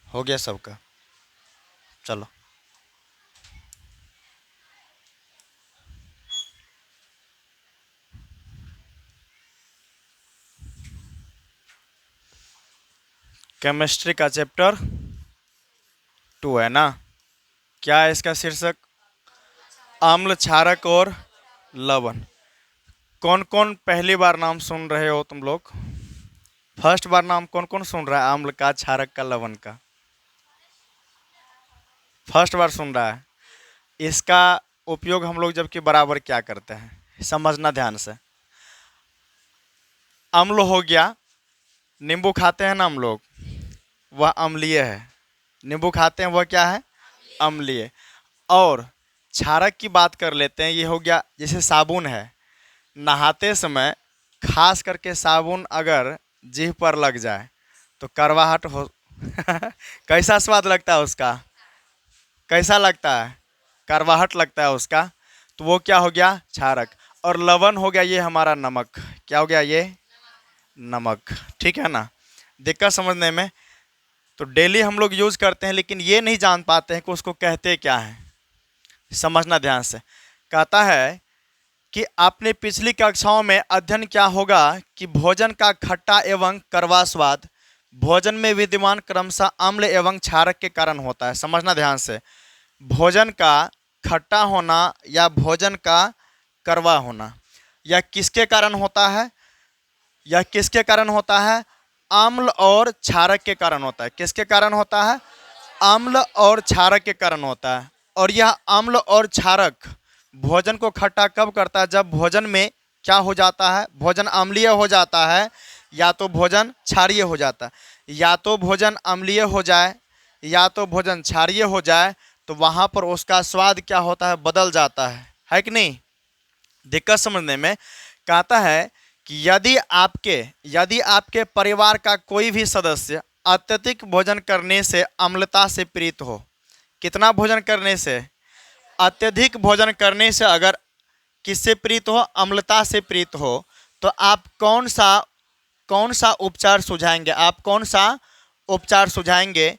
हो गया सबका। चलो। केमिस्ट्री का चैप्टर 2 है ना। क्या है इसका शीर्षक? अम्ल, क्षारक और लवण। कौन कौन पहली बार नाम सुन रहे हो तुम लोग? फर्स्ट बार नाम कौन कौन सुन रहा है अम्ल का, क्षारक का, लवण का? फर्स्ट बार सुन रहा है। इसका उपयोग हम लोग जबकि बराबर क्या करते हैं, समझना ध्यान से। अम्ल हो गया, नींबू खाते हैं ना हम लोग, वह अम्लीय है। नींबू खाते हैं वह क्या है? अम्लीय। और क्षारक की बात कर लेते हैं, ये हो गया जैसे साबुन है। नहाते समय खास करके साबुन अगर जीभ पर लग जाए तो करवाहट हो कैसा स्वाद लगता है उसका? कैसा लगता है? करवाहट लगता है उसका। तो वो क्या हो गया? क्षारक। और लवण हो गया ये हमारा नमक। क्या हो गया ये? नमक। ठीक है ना, दिक्कत समझने में। तो डेली हम लोग यूज करते हैं लेकिन ये नहीं जान पाते हैं कि उसको कहते क्या है। समझना ध्यान से। कहता है कि आपने पिछली कक्षाओं में अध्ययन किया होगा कि भोजन का खट्टा एवं कड़वा स्वाद भोजन में विद्यमान क्रमशः अम्ल एवं क्षारक के कारण होता है। समझना ध्यान से। भोजन का खट्टा होना या भोजन का कड़वा होना, यह किसके कारण होता है? यह किसके कारण होता है? अम्ल और क्षारक के कारण होता है। किसके कारण होता है? अम्ल और क्षारक के कारण होता है। और यह अम्ल और क्षारक भोजन को खट्टा कब करता है? जब भोजन में क्या हो जाता है? भोजन अम्लीय हो जाता है या तो भोजन क्षारीय हो जाता है। या तो भोजन अम्लीय हो जाए या तो भोजन क्षारीय हो जाए, तो वहाँ पर उसका स्वाद क्या होता है? बदल जाता है कि नहीं? दिक्कत समझने में। कहता है कि यदि आपके परिवार का कोई भी सदस्य अत्यधिक भोजन करने से अम्लता से पीड़ित हो। कितना भोजन करने से? अत्यधिक भोजन करने से अगर किससे पीड़ित हो? अम्लता से पीड़ित हो। तो आप कौन सा उपचार सुझाएंगे? आप कौन सा उपचार सुझाएंगे?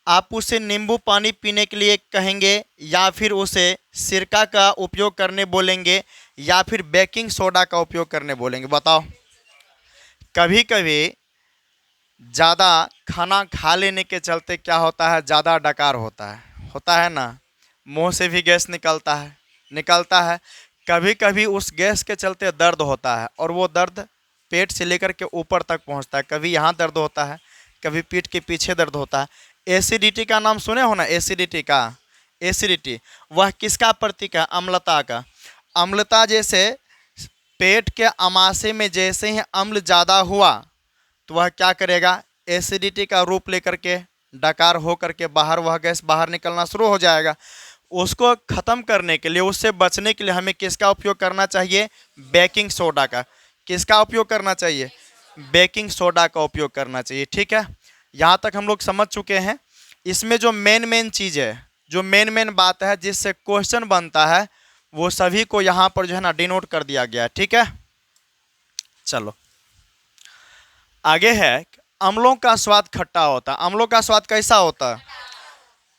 आप उसे नींबू पानी पीने के लिए कहेंगे या फिर उसे सिरका का उपयोग करने बोलेंगे या फिर बेकिंग सोडा का उपयोग करने बोलेंगे? बताओ। कभी कभी ज़्यादा खाना खा लेने के चलते क्या होता है? ज़्यादा डकार होता है ना। मुंह से भी गैस निकलता है। कभी कभी उस गैस के चलते दर्द होता है और वो दर्द पेट से लेकर के ऊपर तक पहुंचता है। कभी यहाँ दर्द होता है, कभी पीठ के पीछे दर्द होता है। एसिडिटी का नाम सुने हो ना? एसिडिटी वह किसका प्रतीक है? अम्लता का। अम्लता जैसे पेट के अमाशय में जैसे ही अम्ल ज़्यादा हुआ तो वह क्या करेगा? एसिडिटी का रूप लेकर के डकार हो करके बाहर वह गैस बाहर निकलना शुरू हो जाएगा। उसको ख़त्म करने के लिए, उससे बचने के लिए हमें किसका उपयोग करना चाहिए? बेकिंग सोडा का। किसका उपयोग करना चाहिए? बेकिंग सोडा का उपयोग करना चाहिए। ठीक है, यहाँ तक हम लोग समझ चुके हैं। इसमें जो मेन चीज़ है, जो मेन बात है जिससे क्वेश्चन बनता है, वो सभी को यहाँ पर जो है ना डिनोट कर दिया गया है। ठीक है, चलो आगे है। अम्लों का स्वाद खट्टा होता है। अम्लों का स्वाद कैसा होता है?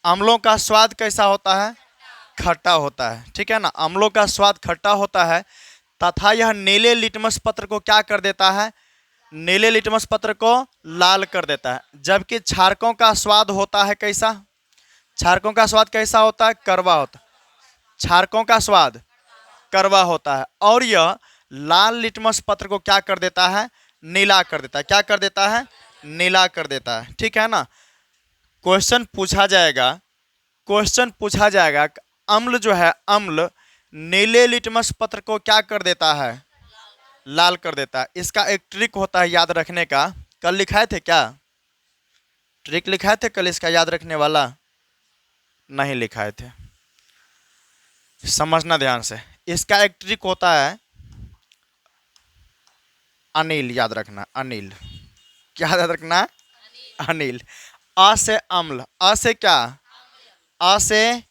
अम्लों का स्वाद कैसा होता है? खट्टा होता है। ठीक है ना, अम्लों का स्वाद खट्टा होता है तथा यह नीले लिटमस पत्र को क्या कर देता है? नीले लिटमस पत्र को लाल कर देता है। जबकि क्षारकों का स्वाद होता है कैसा? क्षारकों का स्वाद कैसा होता है? कड़वा होता है। क्षारकों का स्वाद कड़वा होता है और यह लाल लिटमस पत्र को क्या कर देता है? नीला कर देता है। क्या कर देता है? नीला कर देता है। ठीक है ना, क्वेश्चन पूछा जाएगा। अम्ल जो है, अम्ल नीले लिटमस पत्र को क्या कर देता है? लाल कर देता है। इसका एक ट्रिक होता है याद रखने का। कल लिखाए थे क्या? ट्रिक लिखाए थे कल इसका याद रखने वाला? नहीं लिखाए थे। समझना ध्यान से। इसका एक ट्रिक होता है, अनिल याद रखना। अनिल क्या याद रखना? अनिल। अ से अम्ल, अ से क्या? अ से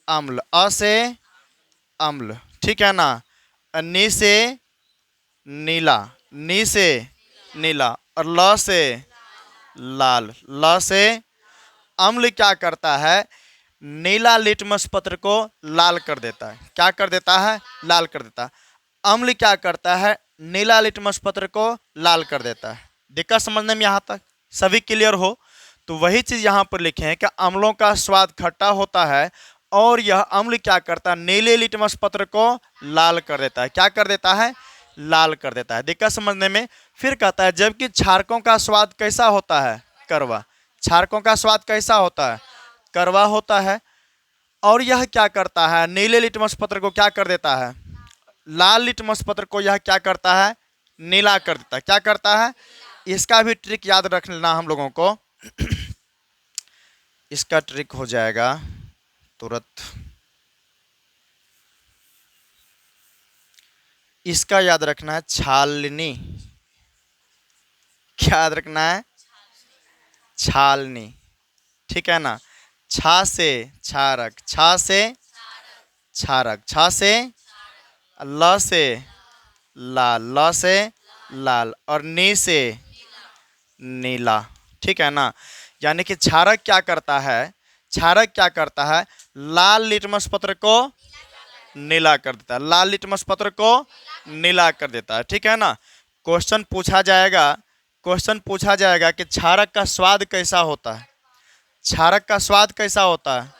अम्ल, अ से अम्ल। ठीक है ना। नी से नीला, नी से नीला और ल से लाल, ल से अम्ल क्या करता है, नीला लिटमस पत्र को लाल कर देता है। क्या कर देता है, लाल कर देता है। अम्ल क्या करता है, नीला लिटमस पत्र को लाल कर देता है। दिक्कत समझने में यहाँ तक सभी क्लियर हो? तो वही चीज यहाँ पर लिखे हैं कि अम्लों का स्वाद खट्टा होता है और यह अम्ल क्या करता है, नीले लिटमस पत्र को लाल कर देता है। क्या कर देता है, लाल कर देता है। दिक्कत समझने में? फिर कहता है जबकि क्षारकों का स्वाद कैसा होता है, कड़वा। क्षारकों का स्वाद कैसा होता है, कड़वा होता है। और यह क्या करता है, नीले लिटमस पत्र को क्या कर देता है, लाल लिटमस पत्र को यह क्या करता है, नीला कर देता है। क्या करता है, इसका भी ट्रिक याद रख लेना हम लोगों को। इसका ट्रिक हो जाएगा तुरंत, इसका याद रखना है छालनी। क्या याद रखना है, छालनी। ठीक है ना। छा से क्षारक, छा से क्षारक, छा से ल से लाल, ल से लाल और नी से नीला। ठीक है ना। यानी कि क्षारक क्या करता है, क्षारक क्या करता है, लाल लिटमस पत्र को नीला कर देता है, लाल लिटमस पत्र को नीला कर देता है। ठीक है ना। क्वेश्चन पूछा जाएगा, क्वेश्चन पूछा जाएगा कि क्षारक का स्वाद कैसा होता है, क्षारक का स्वाद कैसा होता है,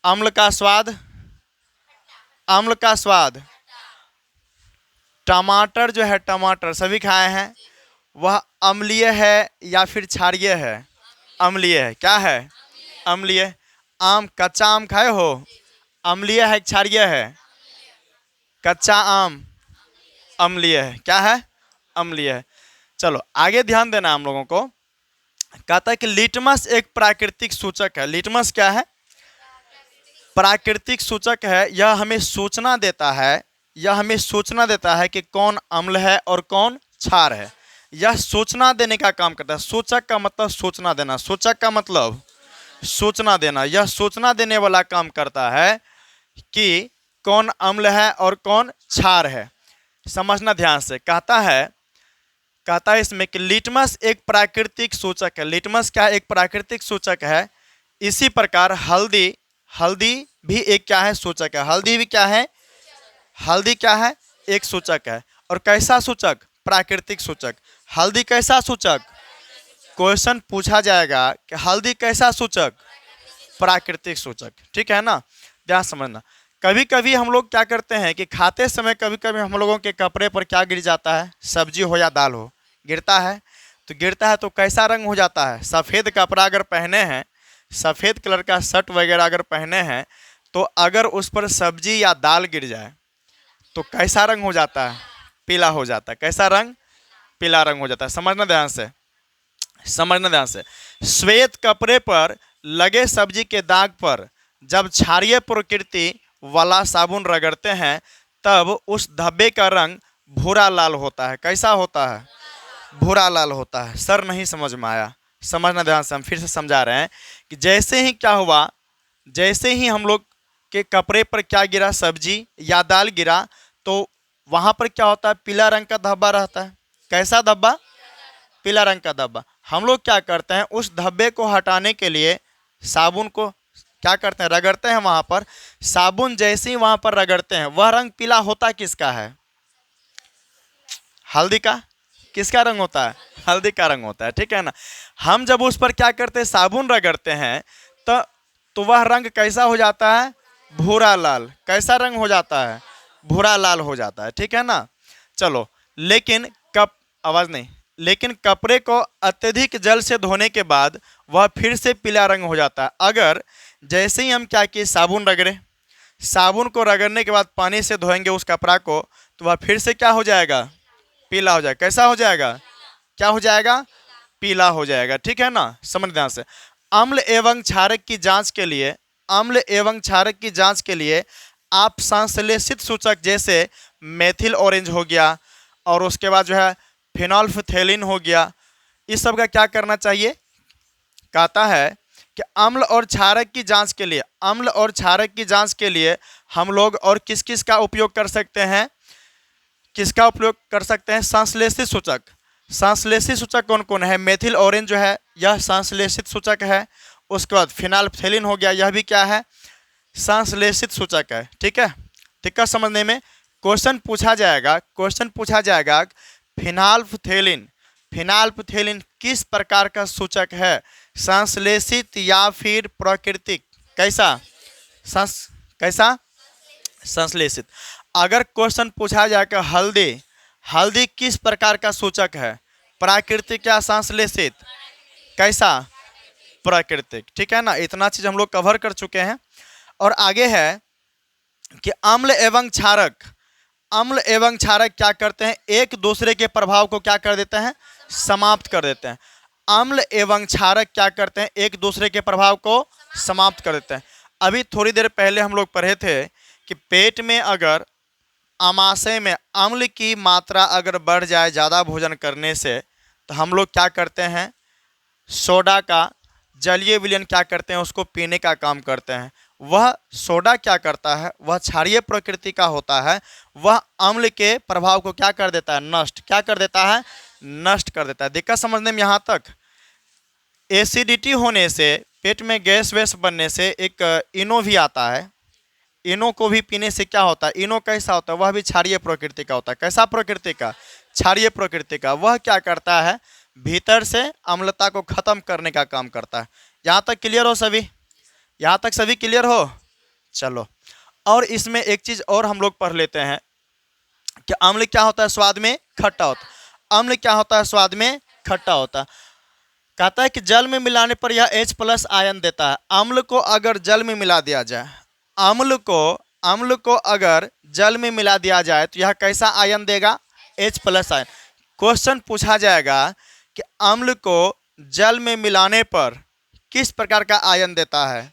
अम्ल का स्वाद, अम्ल का स्वाद। टमाटर जो है, टमाटर सभी खाए हैं, वह अम्लीय है या फिर क्षारीय है, अम्लीय है। क्या है, अम्लीय। आम, कच्चा आम खाए हो, अम्लीय है क्षारीय है, कच्चा आम अम्लीय है। क्या है, अम्लीय है। चलो आगे ध्यान देना हम लोगों को। कहता है कि लिटमस एक प्राकृतिक सूचक है। लिटमस क्या है, प्राकृतिक सूचक है। यह हमें सूचना देता है, यह हमें सूचना देता है कि कौन अम्ल है और कौन क्षार है। यह सूचना देने का काम करता है। सूचक का मतलब सूचना देना, सूचक का मतलब सूचना देना। यह सूचना देने वाला काम करता है कि कौन अम्ल है और कौन क्षार है। समझना ध्यान से। कहता है इसमें कि लिटमस एक प्राकृतिक सूचक है। लिटमस क्या है, एक प्राकृतिक सूचक है। इसी प्रकार हल्दी, हल्दी भी एक क्या है, सूचक है। हल्दी भी क्या है, हल्दी क्या है, एक सूचक है। और कैसा सूचक, प्राकृतिक सूचक। हल्दी कैसा सूचक, क्वेश्चन पूछा जाएगा कि हल्दी कैसा सूचक, प्राकृतिक सूचक। ठीक है ना। ध्यान समझना। कभी कभी हम लोग क्या करते हैं कि खाते समय कभी कभी हम लोगों के कपड़े पर क्या गिर जाता है, सब्जी हो या दाल हो, गिरता है। तो गिरता है तो कैसा रंग हो जाता है, सफ़ेद कपड़ा अगर पहने हैं, सफ़ेद कलर का शर्ट वगैरह अगर पहने हैं, तो अगर उस पर सब्जी या दाल गिर जाए तो कैसा रंग हो जाता है, पीला हो जाता है। कैसा रंग, पीला रंग हो जाता है। समझना ध्यान से, समझना ध्यान से। श्वेत कपड़े पर लगे सब्जी के दाग पर जब क्षारीय प्रकृति वाला साबुन रगड़ते हैं तब उस धब्बे का रंग भूरा लाल होता है। कैसा होता है, भूरा लाल होता है। सर नहीं समझ में आया, समझना ध्यान से। हम फिर से समझा रहे हैं कि जैसे ही क्या हुआ, जैसे ही हम लोग के कपड़े पर क्या गिरा, सब्जी या दाल गिरा, तो वहाँ पर क्या होता है, पीला रंग का धब्बा रहता है। कैसा धब्बा, पीला रंग का धब्बा। हम लोग क्या करते हैं, उस धब्बे को हटाने के लिए साबुन को क्या करते हैं, रगड़ते हैं वहाँ पर। साबुन जैसे ही वहाँ पर रगड़ते हैं, वह रंग पीला होता किसका है, हल्दी का। किसका रंग होता है, हल्दी का रंग होता है। ठीक है ना। हम जब उस पर क्या करते हैं, साबुन रगड़ते हैं, तो वह रंग कैसा हो जाता है, भूरा लाल। कैसा रंग हो जाता है, भूरा लाल हो जाता है। ठीक है ना। चलो, लेकिन आवाज़ नहीं, लेकिन कपड़े को अत्यधिक जल से धोने के बाद वह फिर से पीला रंग हो जाता है। अगर जैसे ही हम क्या किए, साबुन रगड़े, साबुन को रगड़ने के बाद पानी से धोएंगे उस कपड़ा को, तो वह फिर से क्या हो जाएगा, पीला हो जाएगा। कैसा हो जाएगा, क्या हो जाएगा, पीला हो जाएगा। ठीक है ना। समझ ध्यान से। अम्ल एवं क्षारक की जांच के लिए, अम्ल एवं क्षारक की जांच के लिए आप संश्लेषित सूचक जैसे मेथिल ऑरेंज हो गया और उसके बाद जो है फिनोल्फथेलिन हो गया, इस सब का क्या करना चाहिए। कहता है कि अम्ल और क्षारक की जांच के लिए, अम्ल और क्षारक की जांच के लिए हम लोग और किस किस का उपयोग कर सकते हैं, किसका उपयोग कर सकते हैं, संश्लेषित सूचक। संश्लेषित सूचक कौन कौन है? मेथिल ऑरेंज जो है यह संश्लेषित सूचक है। उसके बाद फिनाइलफ्थैलीन हो गया, यह भी क्या है? संश्लेषित सूचक है। ठीक है, दिक्कत समझने में। क्वेश्चन पूछा जाएगा फिनाइलफ्थैलीन, फिनाइलफ्थैलीन किस प्रकार का सूचक है? संश्लेषित या फिर प्राकृतिक? कैसा? कैसा? संश्लेषित। अगर क्वेश्चन पूछा जाए कि हल्दी, हल्दी किस प्रकार का सूचक है? प्राकृतिक या संश्लेषित? कैसा? प्राकृतिक। ठीक है ना, इतना चीज हम लोग कवर कर चुके हैं। और आगे है कि अम्ल एवं क्षारक, अम्ल एवं क्षारक क्या करते हैं? एक दूसरे के प्रभाव को क्या कर देते हैं? समाप्त कर देते हैं। अम्ल एवं क्षारक क्या करते हैं? एक दूसरे के प्रभाव को समाप्त कर देते हैं। अभी थोड़ी देर पहले हम लोग पढ़े थे कि पेट में अगर आमाशय में अम्ल की मात्रा अगर बढ़ जाए ज़्यादा भोजन करने से, तो हम लोग क्या करते हैं? सोडा का जलीय विलयन क्या करते हैं? उसको पीने का काम करते हैं। वह सोडा क्या करता है? वह क्षारीय प्रकृति का होता है। वह अम्ल के प्रभाव को क्या कर देता है? नष्ट। क्या कर देता है? नष्ट कर देता है। दिक्कत समझने में यहाँ तक। एसिडिटी होने से, पेट में गैस वैस बनने से एक इनो भी आता है। इनो को भी पीने से क्या होता है? इनो कैसा होता है? वह भी क्षारीय प्रकृति का होता है। कैसा प्रकृति का? क्षारीय प्रकृति का। वह क्या करता है? भीतर से अम्लता को खत्म करने का काम करता है। यहाँ तक क्लियर हो सभी? यहाँ तक सभी क्लियर हो? चलो, और इसमें एक चीज और हम लोग पढ़ लेते हैं कि अम्ल क्या होता है? स्वाद में खट्टा होता है। अम्ल क्या होता है? स्वाद में खट्टा होता है। कहता है कि जल में मिलाने पर यह H+ आयन देता है। अम्ल को अगर जल में मिला दिया जाए, अम्ल को अगर जल में मिला दिया जाए तो यह कैसा आयन देगा? H+ ion. क्वेश्चन पूछा जाएगा कि अम्ल को जल में मिलाने पर किस प्रकार का आयन देता है?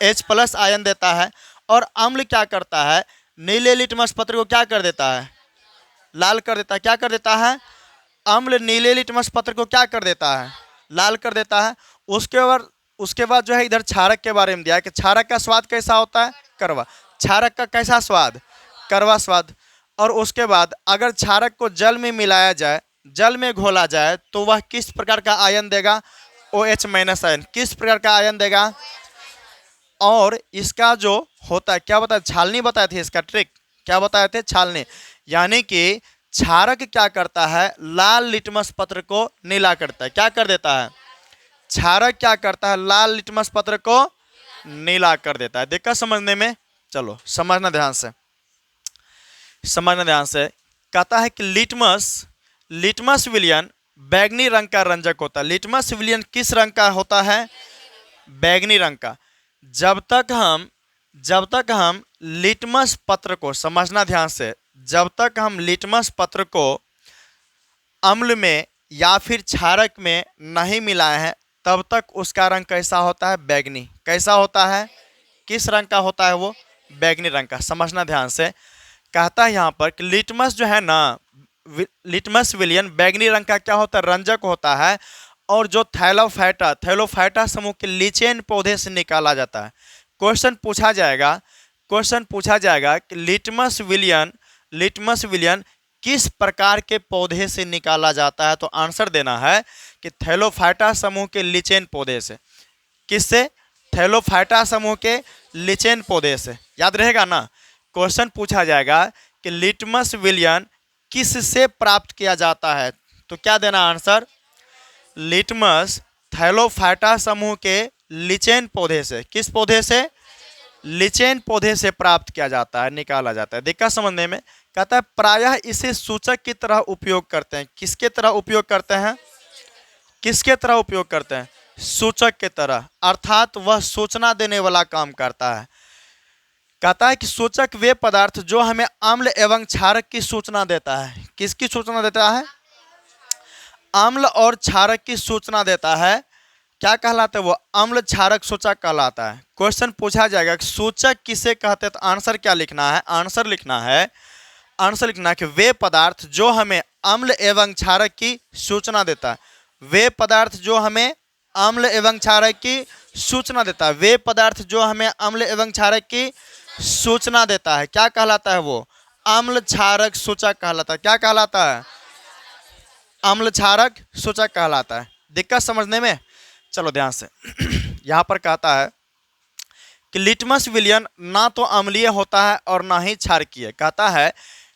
H+ आयन देता है। और अम्ल क्या करता है? नीले लिटमस पत्र को क्या कर देता है? लाल कर देता है। क्या कर देता है? अम्ल नीले लिटमस पत्र को क्या कर देता है? लाल कर देता है। उसके बाद जो है इधर क्षारक के बारे में दिया है कि क्षारक का स्वाद कैसा होता है? कड़वा। क्षारक का कैसा स्वाद? कड़वा स्वाद। और उसके बाद अगर क्षारक को जल में मिलाया जाए, जल में घोला जाए, तो वह किस प्रकार का आयन देगा? OH- ion. किस प्रकार का आयन देगा? और इसका जो होता है क्या बताया? छालनी बताए थे। इसका ट्रिक क्या बताए थे? छालनी। यानी कि क्षारक क्या करता है? लाल लिटमस पत्र को नीला करता है। क्या कर देता है? क्षारक क्या करता है? लाल लिटमस पत्र को नीला कर देता है। दिक्कत समझने में? चलो समझना ध्यान से, समझना ध्यान से। कहता है कि लिटमस विलयन बैगनी रंग का रंजक होता है। लिटमस विलयन किस रंग का होता है? बैगनी रंग का। जब तक हम लिटमस पत्र को, समझना ध्यान से, जब तक हम लिटमस पत्र को अम्ल में या फिर क्षारक में नहीं मिलाए हैं, तब तक उसका रंग कैसा होता है? बैगनी। कैसा होता है? किस रंग का होता है वो? बैगनी रंग का। समझना ध्यान से। कहता है यहाँ पर कि लिटमस जो है ना, लिटमस विलयन बैगनी रंग का क्या होता है? रंजक होता है। और जो थैलोफाइटा समूह के लीचेन पौधे से निकाला जाता है। क्वेश्चन पूछा जाएगा कि लिटमस विलयन किस प्रकार के पौधे से निकाला जाता है? तो आंसर देना है कि थैलोफाइटा समूह के लीचेन पौधे से। किससे? थैलोफाइटा समूह के लीचेन पौधे से। याद रहेगा ना? क्वेश्चन पूछा जाएगा कि लिटमस विलयन किससे प्राप्त किया जाता है, तो क्या देना आंसर? लिटमस थैलोफाइटा समूह के लीचेन पौधे से। किस पौधे से? लीचेन पौधे से प्राप्त किया जाता है, निकाला जाता है। दिक्कत समझने में। कहता है प्रायः इसे सूचक की तरह उपयोग करते हैं। किसके तरह उपयोग करते हैं? किसके तरह उपयोग करते हैं? सूचक के तरह, अर्थात वह सूचना देने वाला काम करता है। कहता है कि सूचक वे पदार्थ जो हमें अम्ल एवं क्षारक की सूचना देता है। किसकी सूचना देता है? अम्ल और क्षारक की सूचना देता है। क्या कहलाता है वो? अम्ल क्षारक सूचक कहलाता है। क्वेश्चन पूछा जाएगा कि सूचक किसे कहते हैं, तो आंसर क्या लिखना है? आंसर लिखना है कि वे पदार्थ जो हमें अम्ल एवं क्षारक की सूचना देता है। वे पदार्थ जो हमें अम्ल एवं क्षारक की सूचना देता है। वे पदार्थ जो हमें अम्ल एवं क्षारक की सूचना देता है, क्या कहलाता है वो? अम्ल क्षारक सूचक कहलाता है। क्या कहलाता है? अम्ल क्षारक सूचक कहलाता है। दिक्कत समझने में? चलो ध्यान से यहाँ पर कहता है कि लिटमस विलयन ना तो अम्लीय होता है और ना ही क्षारकीय। कहता है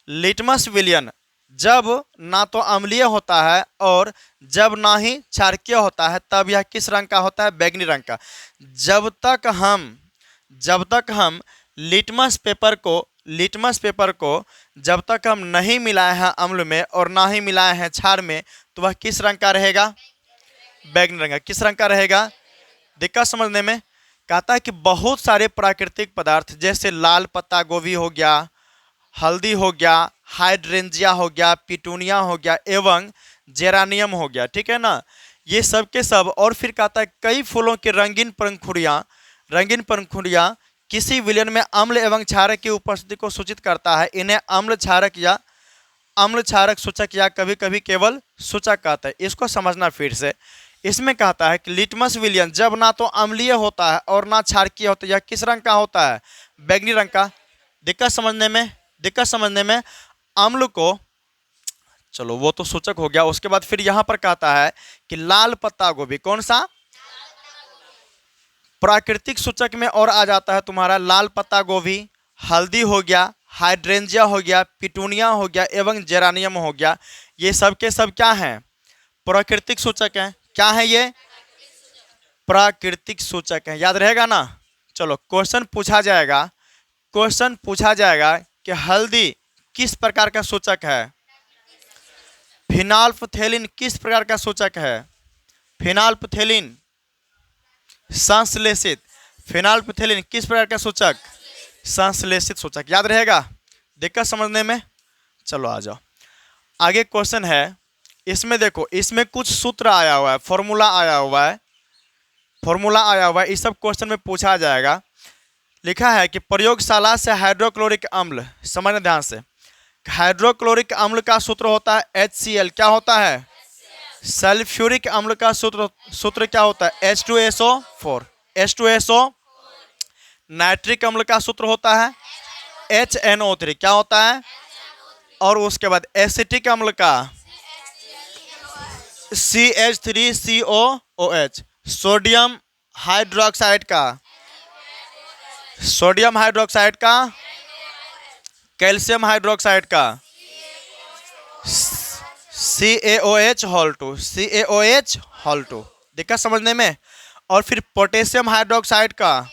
लिटमस विलयन जब ना तो अम्लीय होता है और जब ना ही क्षारकीय होता है तब यह किस रंग का होता है? बैंगनी रंग का। जब तक हम लिटमस पेपर को जब तक हम नहीं मिलाए हैं अम्ल में और ना ही मिलाए हैं क्षार में तो वह किस रंग का रहेगा? बैंगनी रंग का। किस रंग का रहेगा? दिक्कत समझने में? कहता है कि बहुत सारे प्राकृतिक पदार्थ जैसे लाल पत्ता गोभी हो गया, हल्दी हो गया, हाइड्रेंजिया हो गया, पिटूनिया हो गया एवं जेरानियम हो गया, ठीक है ना, ये सब के सब, और फिर कहता है कई फूलों के रंगीन पंखुड़ियाँ किसी विलयन में अम्ल एवं क्षारक की उपस्थिति को सूचित करता है। इन्हें अम्ल क्षारक सूचक या कभी कभी केवल सूचक कहता है। इसको समझना फिर से। इसमें कहता है कि लिटमस विलयन जब ना तो अम्लीय होता है और ना क्षारकीय होता है, यह किस रंग का होता है? बैंगनी रंग का। दिक्कत समझने में अम्ल को, चलो वो तो सूचक हो गया। उसके बाद फिर यहां पर कहता है कि लाल पत्ता गोभी, कौन सा? प्राकृतिक सूचक में और आ जाता है तुम्हारा लाल पत्ता गोभी, हल्दी हो गया, हाइड्रेंजिया हो गया, पिटूनिया हो गया एवं जेरानियम हो गया। ये सब के सब क्या हैं? प्राकृतिक सूचक हैं। क्या है ये? प्राकृतिक सूचक है। याद रहेगा ना? चलो क्वेश्चन पूछा जाएगा कि हल्दी किस प्रकार का सूचक है? फिनाल्फथेलिन किस प्रकार का सूचक है? फिनाल्फथेलिन संश्लेषित। फिनाल्फथेलिन किस प्रकार का सूचक? संश्लेषित सूचक। याद रहेगा? दिक्कत समझने में? चलो आ जाओ आगे। क्वेश्चन है, इसमें देखो, इसमें कुछ सूत्र आया हुआ है, फॉर्मूला आया हुआ है। इस सब क्वेश्चन में पूछा जाएगा। लिखा है कि प्रयोगशाला से हाइड्रोक्लोरिक अम्ल, समझना ध्यान से, हाइड्रोक्लोरिक अम्ल का सूत्र होता है HCl। क्या होता है? सल्फ्यूरिक अम्ल का सूत्र क्या होता है? H2SO4। H2SO। नाइट्रिक अम्ल का सूत्र होता है HNO3। क्या होता है? और उसके बाद एसिटिक अम्ल का CH3COOH। सोडियम हाइड्रोक्साइड का कैल्शियम हाइड्रोक्साइड का CaOH2। दिक्कत समझने में? और फिर पोटेशियम हाइड्रोक्साइड का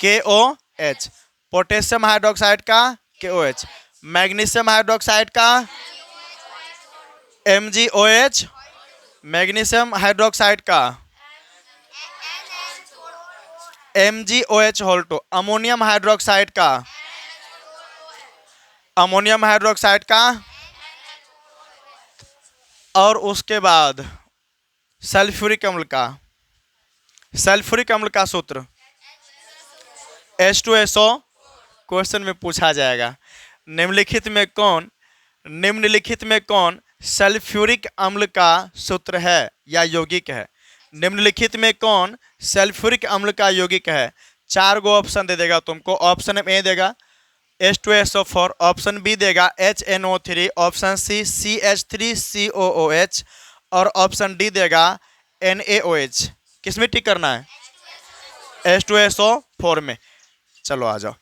KOH। पोटेशियम हाइड्रोक्साइड का KOH। मैग्नीशियम हाइड्रोक्साइड का MgOH। मैग्नीशियम हाइड्रोक्साइड का MgOH2। अमोनियम हाइड्रोक्साइड का और उसके बाद सल्फ्यूरिक अम्ल का सूत्र H2SO। क्वेश्चन में पूछा जाएगा निम्नलिखित में कौन सल्फ्यूरिक अम्ल का सूत्र है या यौगिक है? निम्नलिखित में कौन सल्फ्यूरिक अम्ल का यौगिक है? 4 गो ऑप्शन दे देगा तुमको। ऑप्शन ए देगा H2SO4, ऑप्शन बी देगा HNO3, ऑप्शन सी CH3COOH और ऑप्शन डी देगा NaOH। किस में टिक करना है? H2SO4 में। चलो आ जाओ,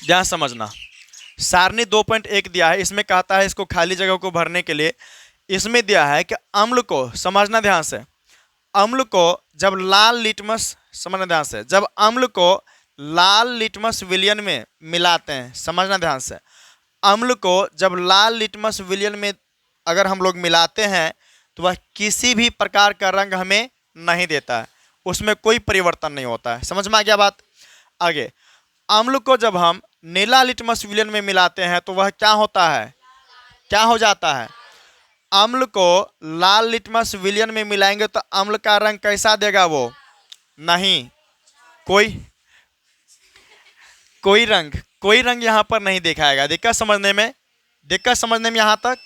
ध्यान समझना। सारणी 2.1 दिया है, इसमें कहता है इसको खाली जगह को भरने के लिए इसमें दिया है कि अम्ल को, समझना ध्यान से, अम्ल को जब लाल लिटमस, समझना ध्यान से, जब अम्ल को लाल लिटमस विलयन में मिलाते हैं, समझना ध्यान से, अम्ल को जब लाल लिटमस विलयन में अगर हम लोग मिलाते हैं तो वह किसी भी प्रकार का रंग हमें नहीं देता है, उसमें कोई परिवर्तन नहीं होता है। समझ में आ गया बात? आगे, अम्ल को जब हम नीला लिटमस विलयन में मिलाते हैं तो वह क्या होता है? क्या हो जाता है? अम्ल को लाल लिटमस विलयन में मिलाएंगे तो अम्ल का रंग कैसा देगा? वो नहीं, कोई रंग यहां पर नहीं दिखाएगा। दिक्कत समझने में यहां तक?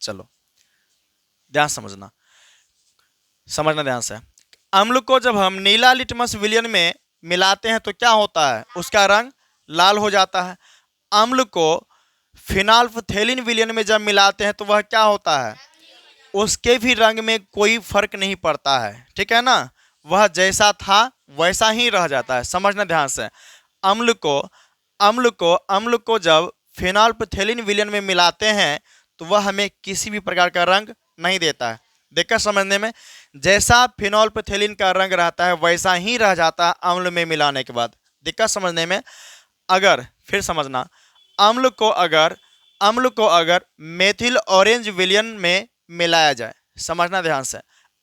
चलो ध्यान समझना ध्यान से। अम्ल को जब हम नीला लिटमस विलयन में मिलाते हैं तो क्या होता है, उसका रंग लाल हो जाता है। अम्ल को फिनाल्फथेलिन विलयन में जब मिलाते हैं तो वह क्या होता है, उसके भी रंग में कोई फर्क नहीं पड़ता है, ठीक है ना, वह जैसा था वैसा ही रह जाता है। समझना ध्यान से। अम्ल को जब फिनाल्फथेलिन विलयन में मिलाते हैं तो वह हमें किसी भी प्रकार का रंग नहीं देता है। देखकर समझने में, जैसा फिनोल्फथेलिन का रंग रहता है वैसा ही रह जाता है अम्ल में मिलाने के बाद। दिक्कत समझने में, अगर फिर समझना, अम्ल को अगर मेथिल ऑरेंज विलयन में मिलाया जाए, समझना ध्यान से,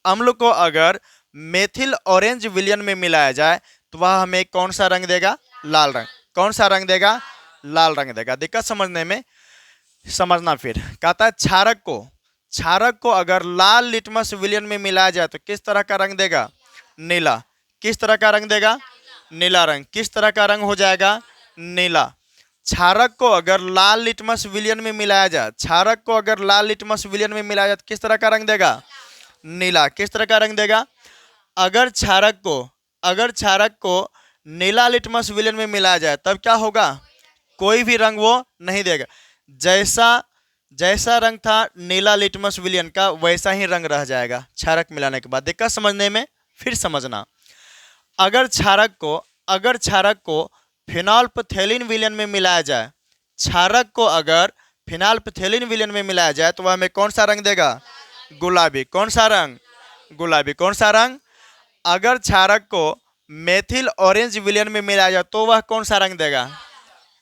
अम्ल को अगर मेथिल ऑरेंज विलयन में मिलाया जाए तो वह हमें कौन सा रंग देगा, लाल रंग। कौन सा रंग देगा, लाल रंग देगा। दिक्कत समझने में, समझना फिर कहता है क्षारक को अगर लाल लिटमस विलयन में मिलाया जाए तो किस तरह का रंग देगा, नीला। किस तरह का रंग देगा, नीला रंग। किस तरह का रंग हो जाएगा, नीला। क्षारक को अगर लाल लिटमस विलयन में मिलाया जाए, क्षारक को अगर लाल लिटमस विलयन में मिलाया जाए तो किस तरह का रंग देगा, नीला। किस तरह का रंग देगा, अगर क्षारक को नीला लिटमस विलयन में मिलाया जाए तब क्या होगा, कोई भी रंग वो नहीं देगा। जैसा रंग था नीला लिटमस विलयन का वैसा ही रंग रह जाएगा क्षारक मिलाने के बाद। दिक्कत समझने में, फिर समझना, अगर क्षारक को फिनोल्फथेलिन विलयन में मिलाया जाए, क्षारक को अगर फिनोल्फथेलिन विलयन में मिलाया जाए तो वह हमें कौन सा रंग देगा, गुलाबी। कौन सा रंग, गुलाबी। कौन सा रंग, अगर क्षारक को मेथिल ऑरेंज विलयन में मिलाया जाए तो वह कौन सा रंग देगा,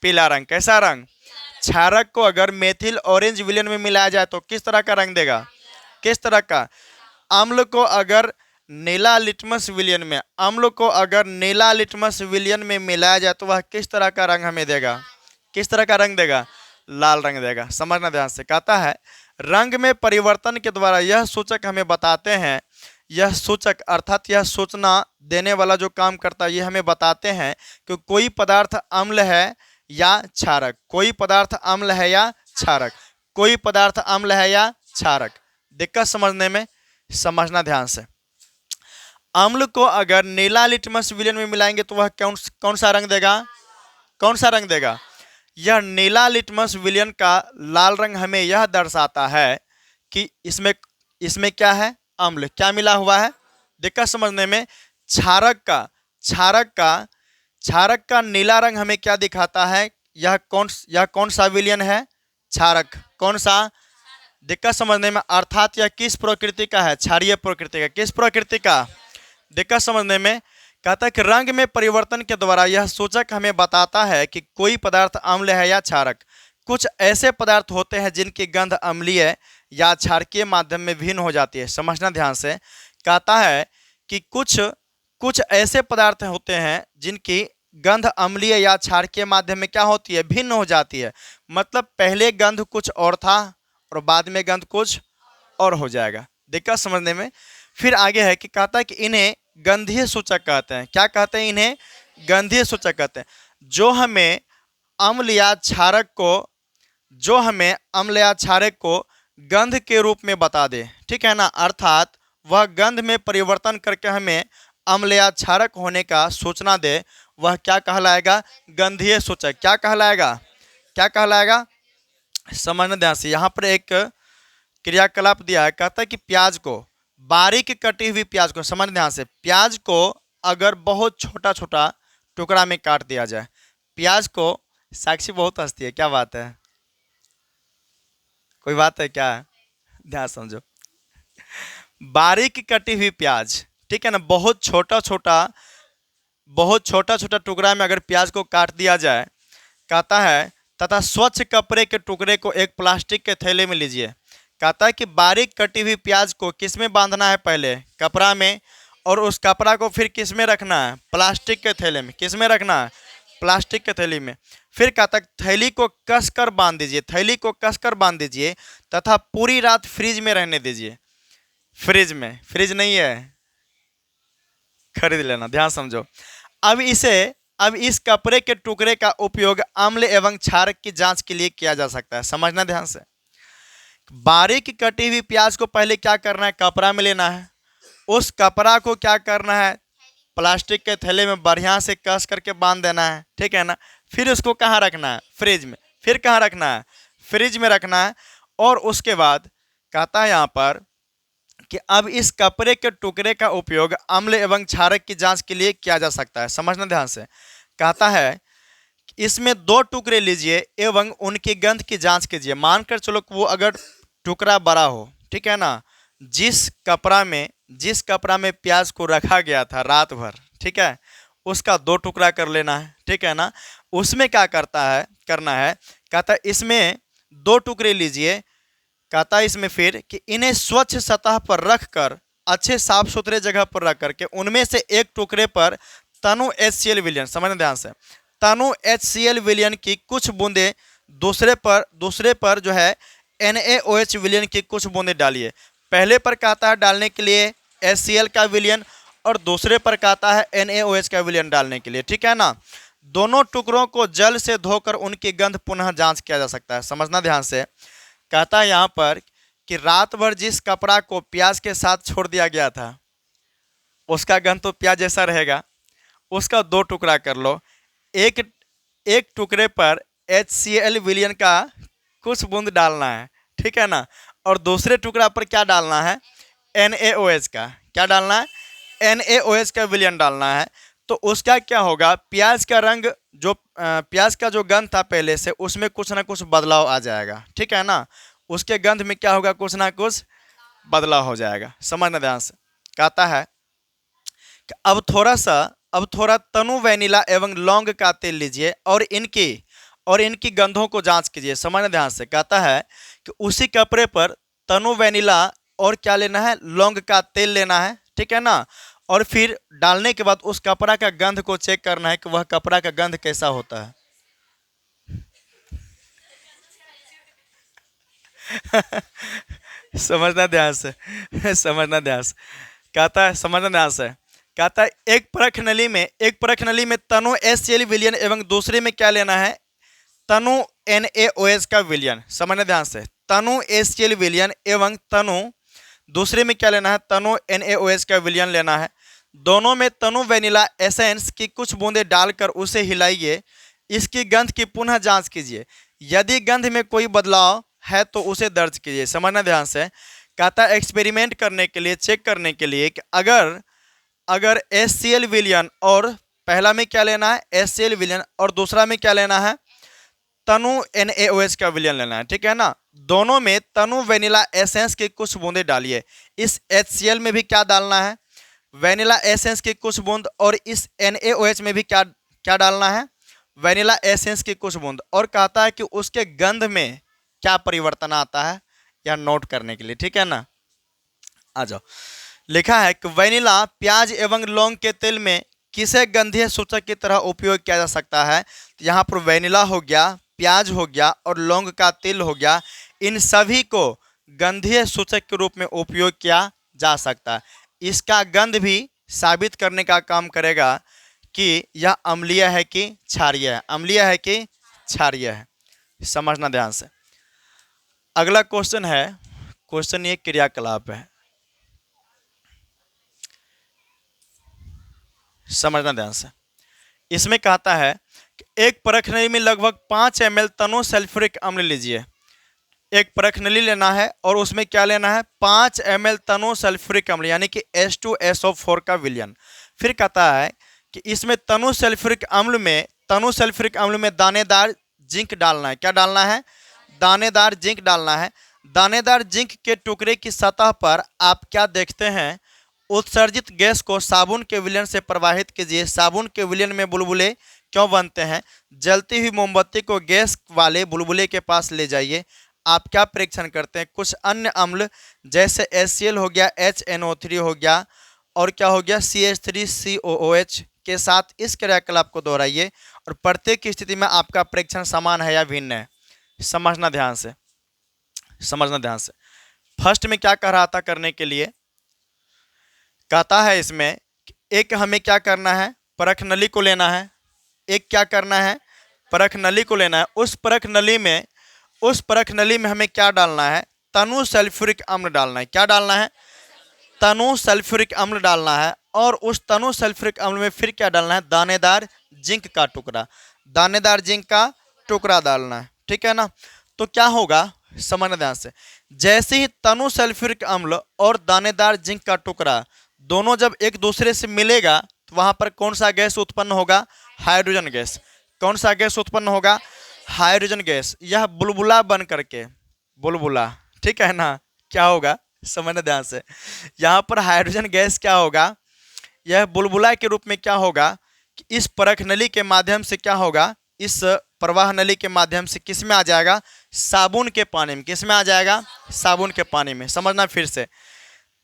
पीला रंग। कैसा रंग, क्षारक को अगर मेथिल ऑरेंज विलयन में मिलाया जाए तो किस तरह का रंग देगा, किस तरह का। अम्ल को अगर नीला लिटमस विलयन में, अम्ल को अगर नीला लिटमस विलयन में मिलाया जाए तो वह किस तरह का रंग हमें देगा, किस तरह का रंग देगा, लाल रंग देगा। समझना ध्यान से। कहता है रंग में परिवर्तन के द्वारा यह सूचक हमें बताते हैं, यह सूचक अर्थात यह सूचना देने वाला जो काम करता है ये हमें बताते हैं कि कोई पदार्थ अम्ल है या क्षारक, कोई पदार्थ अम्ल है या क्षारक, कोई पदार्थ अम्ल है या क्षारक। दिक्कत समझने में, समझना ध्यान से। अम्ल को अगर नीला लिटमस विलयन में मिलाएंगे तो वह कौन सा रंग देगा, कौन सा रंग देगा। यह नीला लिटमस विलयन का लाल रंग हमें यह दर्शाता है कि इसमें क्या है, अम्ल। क्या मिला हुआ है, दिक्कत समझने में। क्षारक का नीला रंग हमें क्या दिखाता है, यह कौन सा विलयन है, क्षारक। कौन सा, दिक्कत समझने में, अर्थात यह किस प्रकृति का है, क्षारीय प्रकृति का। किस प्रकृति का, दिक्कत समझने में। कहता है कि रंग में परिवर्तन के द्वारा यह सूचक हमें बताता है कि कोई पदार्थ अम्ल है या क्षारक। कुछ ऐसे पदार्थ होते हैं जिनकी गंध अम्लीय या क्षारकीय माध्यम में भिन्न हो जाती है। समझना ध्यान से। कहता है कि कुछ ऐसे पदार्थ होते हैं जिनकी गंध अम्लीय या क्षारकीय माध्यम में क्या होती है, भिन्न हो जाती है। मतलब पहले गंध कुछ और था और बाद में गंध कुछ और हो जाएगा। दिक्कत समझने में। फिर आगे है कि कहता है कि इन्हें गंधीय सूचक कहते हैं। क्या कहते हैं, इन्हें गंधीय सूचक कहते हैं। जो हमें अम्ल या क्षारक को गंध के रूप में बता दे, ठीक है ना, अर्थात वह गंध में परिवर्तन करके हमें अम्ल या क्षारक होने का सूचना दे, वह क्या कहलाएगा, गंधीय सूचक। क्या कहलाएगा, क्या कहलाएगा, समझना ध्यान से। यहाँ पर एक क्रियाकलाप दिया है। कहता है कि प्याज को, बारीक कटी हुई प्याज को, समझ ध्यान से, प्याज को अगर बहुत छोटा छोटा टुकड़ा में काट दिया जाए, प्याज को, साक्षी बहुत हंसती है, क्या बात है, कोई बात है क्या, ध्यान समझो। बारीक कटी हुई प्याज, ठीक है ना, बहुत छोटा छोटा टुकड़ा में अगर प्याज को काट दिया जाए, कहता है तथा स्वच्छ कपड़े के टुकड़े को एक प्लास्टिक के थैले में लीजिए। कहता है कि बारीक कटी हुई प्याज को किस में बांधना है, पहले कपड़ा में, और उस कपड़ा को फिर किस में रखना है, प्लास्टिक के थैले में। किस में रखना है, प्लास्टिक के थैली में। फिर कहता है थैली को कसकर बांध दीजिए, थैली को कसकर बांध दीजिए तथा पूरी रात फ्रिज में रहने दीजिए। फ्रिज में, फ्रिज नहीं है, खरीद लेना, ध्यान समझो। अब इस कपड़े के टुकड़े का उपयोग अम्ल एवं क्षारक की जांच के लिए किया जा सकता है। समझना ध्यान से। बारीक कटी हुई प्याज को पहले क्या करना है, कपड़ा में लेना है, उस कपड़ा को क्या करना है, प्लास्टिक के थैले में बढ़िया से कस करके बांध देना है, ठीक है ना। फिर उसको कहाँ रखना है, फ्रिज में। फिर कहाँ रखना है, फ्रिज में रखना है। और उसके बाद कहता है यहाँ पर कि अब इस कपड़े के टुकड़े का उपयोग अम्ल एवं क्षारक की जांच के लिए किया जा सकता है। समझना ध्यान से। कहता है इसमें 2 टुकड़े लीजिए एवं उनकी गंध की जांच कीजिए। मानकर चलो कि वो अगर टुकड़ा बड़ा हो, ठीक है ना, जिस कपड़ा में प्याज को रखा गया था रात भर, ठीक है, उसका 2 टुकड़ा कर लेना है, ठीक है ना। उसमें क्या करना है, कहता है इसमें 2 टुकड़े लीजिए। कहता है इसमें फिर कि इन्हें स्वच्छ सतह पर रखकर, अच्छे साफ सुथरे जगह पर रख करके उनमें से एक टुकड़े पर तनु HCl विलयन, समझना ध्यान से, तनु HCl विलयन की कुछ बूंदे, दूसरे पर जो है NaOH विलयन की कुछ बूंदे डालिए। पहले पर कहता है डालने के लिए HCl का विलयन और दूसरे पर कहता है NaOH का विलयन डालने के लिए, ठीक है ना। दोनों टुकड़ों को जल से धोकर उनकी गंध पुनः जांच किया जा सकता है। समझना ध्यान से। कहता है यहाँ पर कि रात भर जिस कपड़ा को प्याज के साथ छोड़ दिया गया था उसका गंध तो प्याज जैसा रहेगा, उसका 2 टुकड़ा कर लो। एक टुकड़े पर HCl विलयन का कुछ बूंद डालना है, ठीक है ना, और दूसरे टुकड़ा पर क्या डालना है, NaOH का, क्या डालना है, NaOH का विलयन डालना है। तो उसका क्या होगा, प्याज का रंग, जो प्याज का जो गंध था पहले से, उसमें कुछ ना कुछ बदलाव आ जाएगा, ठीक है ना। उसके गंध में क्या होगा, कुछ ना कुछ बदलाव हो जाएगा। समझना ध्यान से। कहता है कि अब थोड़ा तनु वैनिला एवं लौंग का तेल लीजिए और इनकी गंधों को जांच कीजिए। समझना ध्यान से। कहता है कि उसी कपड़े पर तनु वैनिला और क्या लेना है, लौंग का तेल लेना है, ठीक है ना। और फिर डालने के बाद उस कपड़ा का गंध को चेक करना है कि वह कपड़ा का गंध कैसा होता है। समझना ध्यान से, समझना ध्यान से। कहता है, समझना ध्यान से। कहता है एक परख नली में तनु HCl विलयन एवं दूसरे में क्या लेना है, तनु NaOH का विलयन। समझना ध्यान से। तनु HCl विलयन एवं दूसरे में क्या लेना है, तनु NaOH का विलयन लेना है। दोनों में तनु वैनिला एसेंस की कुछ बूंदें डालकर उसे हिलाइए। इसकी गंध की पुनः जांच कीजिए। यदि गंध में कोई बदलाव है तो उसे दर्ज कीजिए। समझना ध्यान से। कहता है एक्सपेरिमेंट करने के लिए, चेक करने के लिए कि अगर HCl विलयन, और पहला में क्या लेना है, HCl विलयन, और दूसरा में क्या लेना है, तनु NaOH का विलयन लेना है, ठीक है ना। दोनों में तनु वैनिला एसेंस की कुछ बूंदें डालिए। इस HCl में भी क्या डालना है, वैनिला एसेंस की कुछ बूंद, और इस NaOH में भी क्या डालना है, वैनिला एसेंस की कुछ बूंद। और कहता है कि उसके गंध में क्या परिवर्तन आता है, यह नोट करने के लिए, ठीक है ना। आ जाओ। लिखा है कि वैनिला, प्याज एवं लौंग के तेल में किसे गंधीय सूचक की तरह उपयोग किया जा सकता है। तो यहाँ पर वैनिला हो गया, प्याज हो गया और लौंग का तेल हो गया। इन सभी को गंधीय सूचक के रूप में उपयोग किया जा सकता है। इसका गंध भी साबित करने का काम करेगा कि यह अम्लीय है कि क्षारीय है, अम्लीय है कि क्षारीय है। समझना ध्यान से। अगला क्वेश्चन है, क्वेश्चन ये क्रियाकलाप है। समझना ध्यान से। इसमें कहता है कि एक परख नली में लगभग 5 ml तनु सल्फ्यूरिक अम्ल लीजिए। एक परख नली लेना है और उसमें क्या लेना है, 5 ml तनु सल्फ्यूरिक अम्ल यानी कि H2SO4 का विलयन। फिर कहता है कि इसमें तनु सल्फ्यूरिक अम्ल में दानेदार जिंक डालना है। क्या डालना है, दानेदार जिंक डालना है। दानेदार जिंक के टुकड़े की सतह पर आप क्या देखते हैं, उत्सर्जित गैस को साबुन के विलयन से प्रवाहित कीजिए। साबुन के विलयन में बुलबुले क्यों बनते हैं, जलती हुई मोमबत्ती को गैस वाले बुलबुले के पास ले जाइए। आप क्या परीक्षण करते हैं, कुछ अन्य अम्ल जैसे HCl हो गया, HNO3 हो गया, और क्या हो गया, CH3COOH के साथ इस क्रियाकलाप को दोहराइए और प्रत्येक की स्थिति में आपका परीक्षण समान है या भिन्न है। समझना ध्यान से, समझना ध्यान से। फर्स्ट में क्या कह रहा था करने के लिए, कहता है इसमें एक हमें क्या करना है, परख नली को लेना है। एक क्या करना है, परख नली को लेना है। उस परख नली में हमें क्या डालना है, तनु सल्फ्यूरिक अम्ल डालना है। क्या डालना है, तनु सल्फ्यूरिक अम्ल डालना है और उस तनु सल्फ्यूरिक अम्ल में फिर क्या डालना है, दानेदार जिंक का टुकड़ा, दानेदार जिंक का टुकड़ा डालना है, ठीक है ना। तो क्या होगा, समझना ध्यान से, जैसे ही तनु सल्फ्यूरिक अम्ल और दानेदार जिंक का टुकड़ा दोनों जब एक दूसरे से मिलेगा तो वहां पर कौन सा गैस उत्पन्न होगा, हाइड्रोजन गैस। कौन सा गैस उत्पन्न होगा, हाइड्रोजन गैस। यह बुलबुला बन करके, बुलबुला, ठीक है ना, क्या होगा, समझना ध्यान से, यहाँ पर हाइड्रोजन गैस क्या होगा, यह बुलबुला के रूप में क्या होगा कि इस परख नली के माध्यम से क्या होगा, इस प्रवाह नली के माध्यम से किस में आ जाएगा, साबुन के पानी में। किस में आ जाएगा, साबुन के पानी में। समझना फिर से,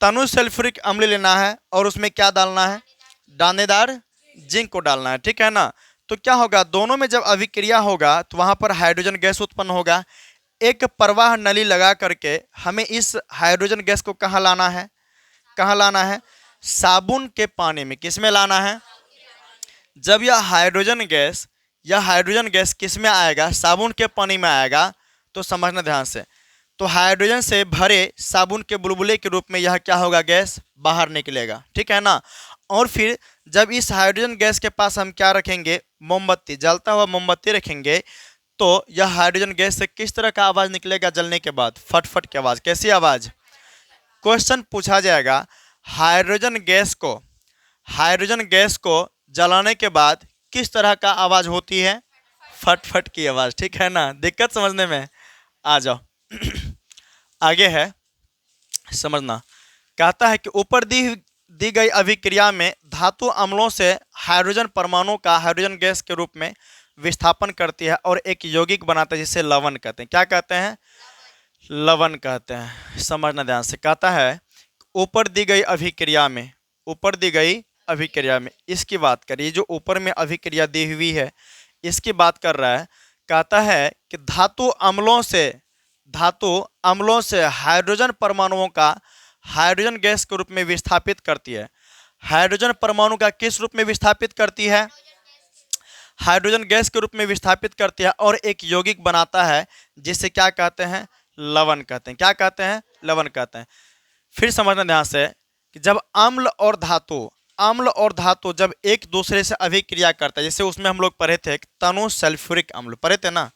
तनु सल्फ्यूरिक अम्ल लेना है और उसमें क्या डालना है, दानेदार जिंक को डालना है, ठीक है ना। तो क्या होगा, दोनों में जब अभिक्रिया होगा तो वहां पर हाइड्रोजन गैस उत्पन्न होगा। एक प्रवाह नली लगा करके हमें इस हाइड्रोजन गैस को कहाँ लाना है, कहाँ लाना है, साबुन के पानी में। किस में लाना है, जब यह हाइड्रोजन गैस किस में आएगा, साबुन के पानी में आएगा। तो समझना ध्यान से, तो हाइड्रोजन से भरे साबुन के बुलबुले के रूप में यह क्या होगा, गैस बाहर निकलेगा, ठीक है ना। और फिर जब इस हाइड्रोजन गैस के पास हम क्या रखेंगे, मोमबत्ती, जलता हुआ मोमबत्ती रखेंगे, तो यह हाइड्रोजन गैस से किस तरह का आवाज़ निकलेगा जलने के बाद, फटफट की आवाज़। कैसी आवाज़, क्वेश्चन पूछा जाएगा, हाइड्रोजन गैस को जलाने के बाद किस तरह का आवाज़ होती है, फटफट की आवाज़, ठीक है ना। दिक्कत समझने में, आ जाओ आगे है, समझना। कहता है कि ऊपर दी गई अभिक्रिया में धातु अम्लों से हाइड्रोजन परमाणु का हाइड्रोजन गैस के रूप में विस्थापन करती है और एक यौगिक बनाता है जिसे लवण कहते हैं। क्या कहते हैं, लवण कहते हैं। समझना ध्यान से, कहता है ऊपर दी गई अभिक्रिया में, ऊपर दी गई अभिक्रिया में, इसकी बात करिए, जो ऊपर में अभिक्रिया दी हुई है इसकी बात कर रहा है। कहता है कि धातु अम्लों से हाइड्रोजन परमाणुओं का हाइड्रोजन गैस के रूप में विस्थापित करती है। हाइड्रोजन परमाणु का किस रूप में विस्थापित करती है, हाइड्रोजन गैस के रूप में विस्थापित करती है और एक यौगिक बनाता है जिसे क्या कहते हैं, लवण कहते हैं। क्या कहते हैं, लवण कहते हैं। फिर समझना ध्यान से कि जब अम्ल और धातु जब एक दूसरे से अभिक्रिया करता है, जैसे उसमें हम लोग पढ़े थे तनु सल्फ्यूरिक अम्ल पढ़े थे ना,